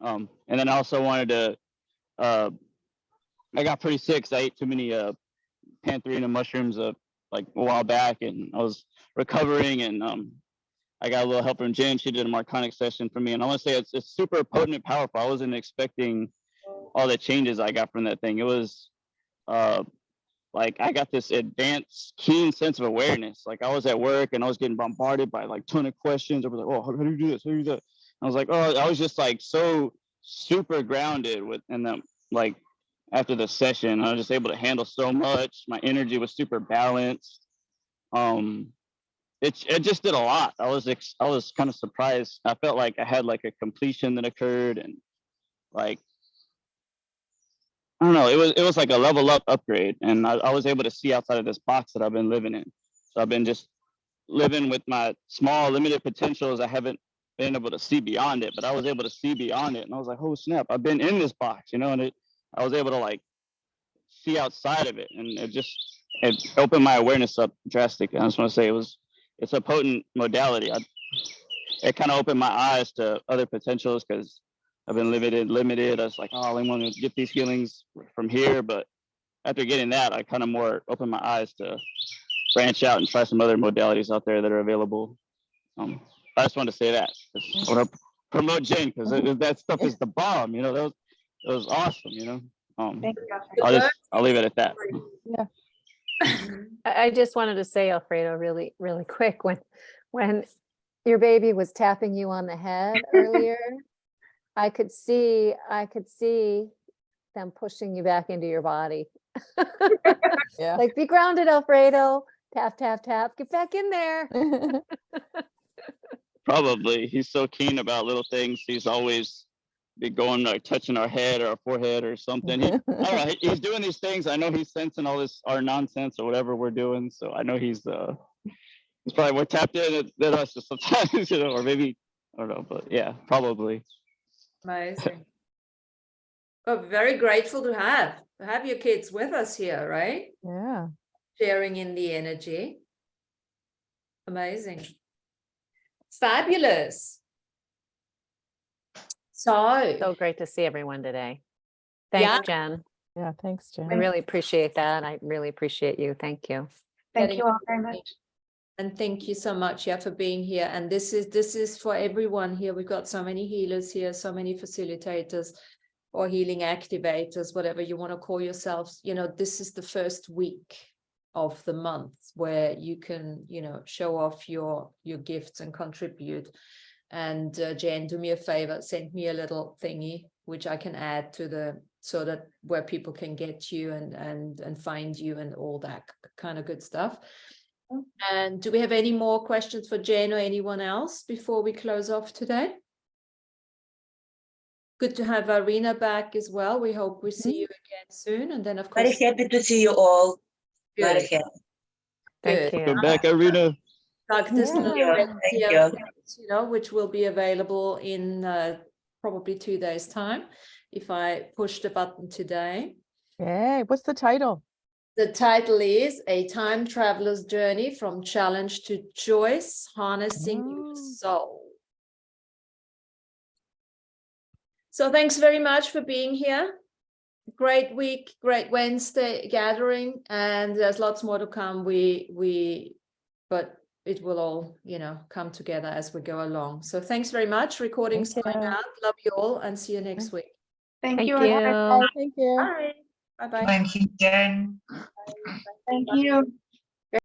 And then I also wanted to I got pretty sick because I ate too many pantherina mushrooms like a while back, and I was recovering, and I got a little help from Jen. She did a Marconic session for me, and I want to say it's super potent and powerful. I wasn't expecting all the changes I got from that thing. It was like I got this advanced, keen sense of awareness. Like I was at work and I was getting bombarded by like ton of questions. I was like, oh, how do you do this? How do you do that? I was like, oh, I was just like so super grounded and then like after the session, I was just able to handle so much. My energy was super balanced. It just did a lot. I was kind of surprised. I felt like I had like a completion that occurred, and like I don't know, it was like a level up upgrade, and I was able to see outside of this box that I've been living in. So I've been just living with my small limited potentials. I haven't been able to see beyond it, but I was able to see beyond it, and I was like, oh snap, I've been in this box, you know, and I was able to like see outside of it, and it opened my awareness up drastically. I just want to say it's a potent modality. It kind of opened my eyes to other potentials because I've been limited. I was like, oh, I only want to get these healings from here. But after getting that, I kind of more opened my eyes to branch out and try some other modalities out there that are available. I just want to say that. I want to promote Jen because that stuff is the bomb. You know, that was awesome. You know, Thank you. I'll leave it at that. Yeah. I just wanted to say, Alfredo, really, really quick, when your baby was tapping you on the head earlier, I could see them pushing you back into your body. Yeah. Like, be grounded, Alfredo. Tap, tap, tap. Get back in there. Probably. He's so keen about little things. He's always be going like touching our head or our forehead or something. I don't know, he's doing these things. I know he's sensing all this our nonsense or whatever we're doing. So I know he's probably more tapped in than us sometimes, you know, or maybe I don't know, but yeah, probably. Amazing. Well, very grateful to have your kids with us here, right? Yeah. Sharing in the energy. Amazing. Fabulous. So great to see everyone today. Thanks, Jen. Yeah. Thanks, Jen. I really appreciate that. I really appreciate you. Thank you. Thank you all very much. And thank you so much, for being here. And this is for everyone here. We've got so many healers here, so many facilitators or healing activators, whatever you want to call yourselves. You know, this is the first week of the month where you can, you know, show off your gifts and contribute. And Jen, do me a favor, send me a little thingy which I can add to so that where people can get you and find you and all that kind of good stuff. And do we have any more questions for Jen or anyone else before we close off today? Good to have Arena back as well. We hope we see you again soon. And then, of course, Very happy to see you all. good. Very happy. Thank Good. you. Come back, Arena. Like this little Thank you. you know, which will be available in probably 2 days' time if I push the button today. Yay. What's the title? The title is A Time Traveler's Journey from Challenge to Choice, Harnessing Your Soul. So thanks very much for being here. Great week, great Wednesday gathering, and there's lots more to come. But it will all, you know, come together as we go along. So thanks very much. Recording's Thank time you. out. Love you all and see you next week. Thank Thank you. you. Bye. Thank you. Bye. Bye-bye. Thank you, Jen. Thank you.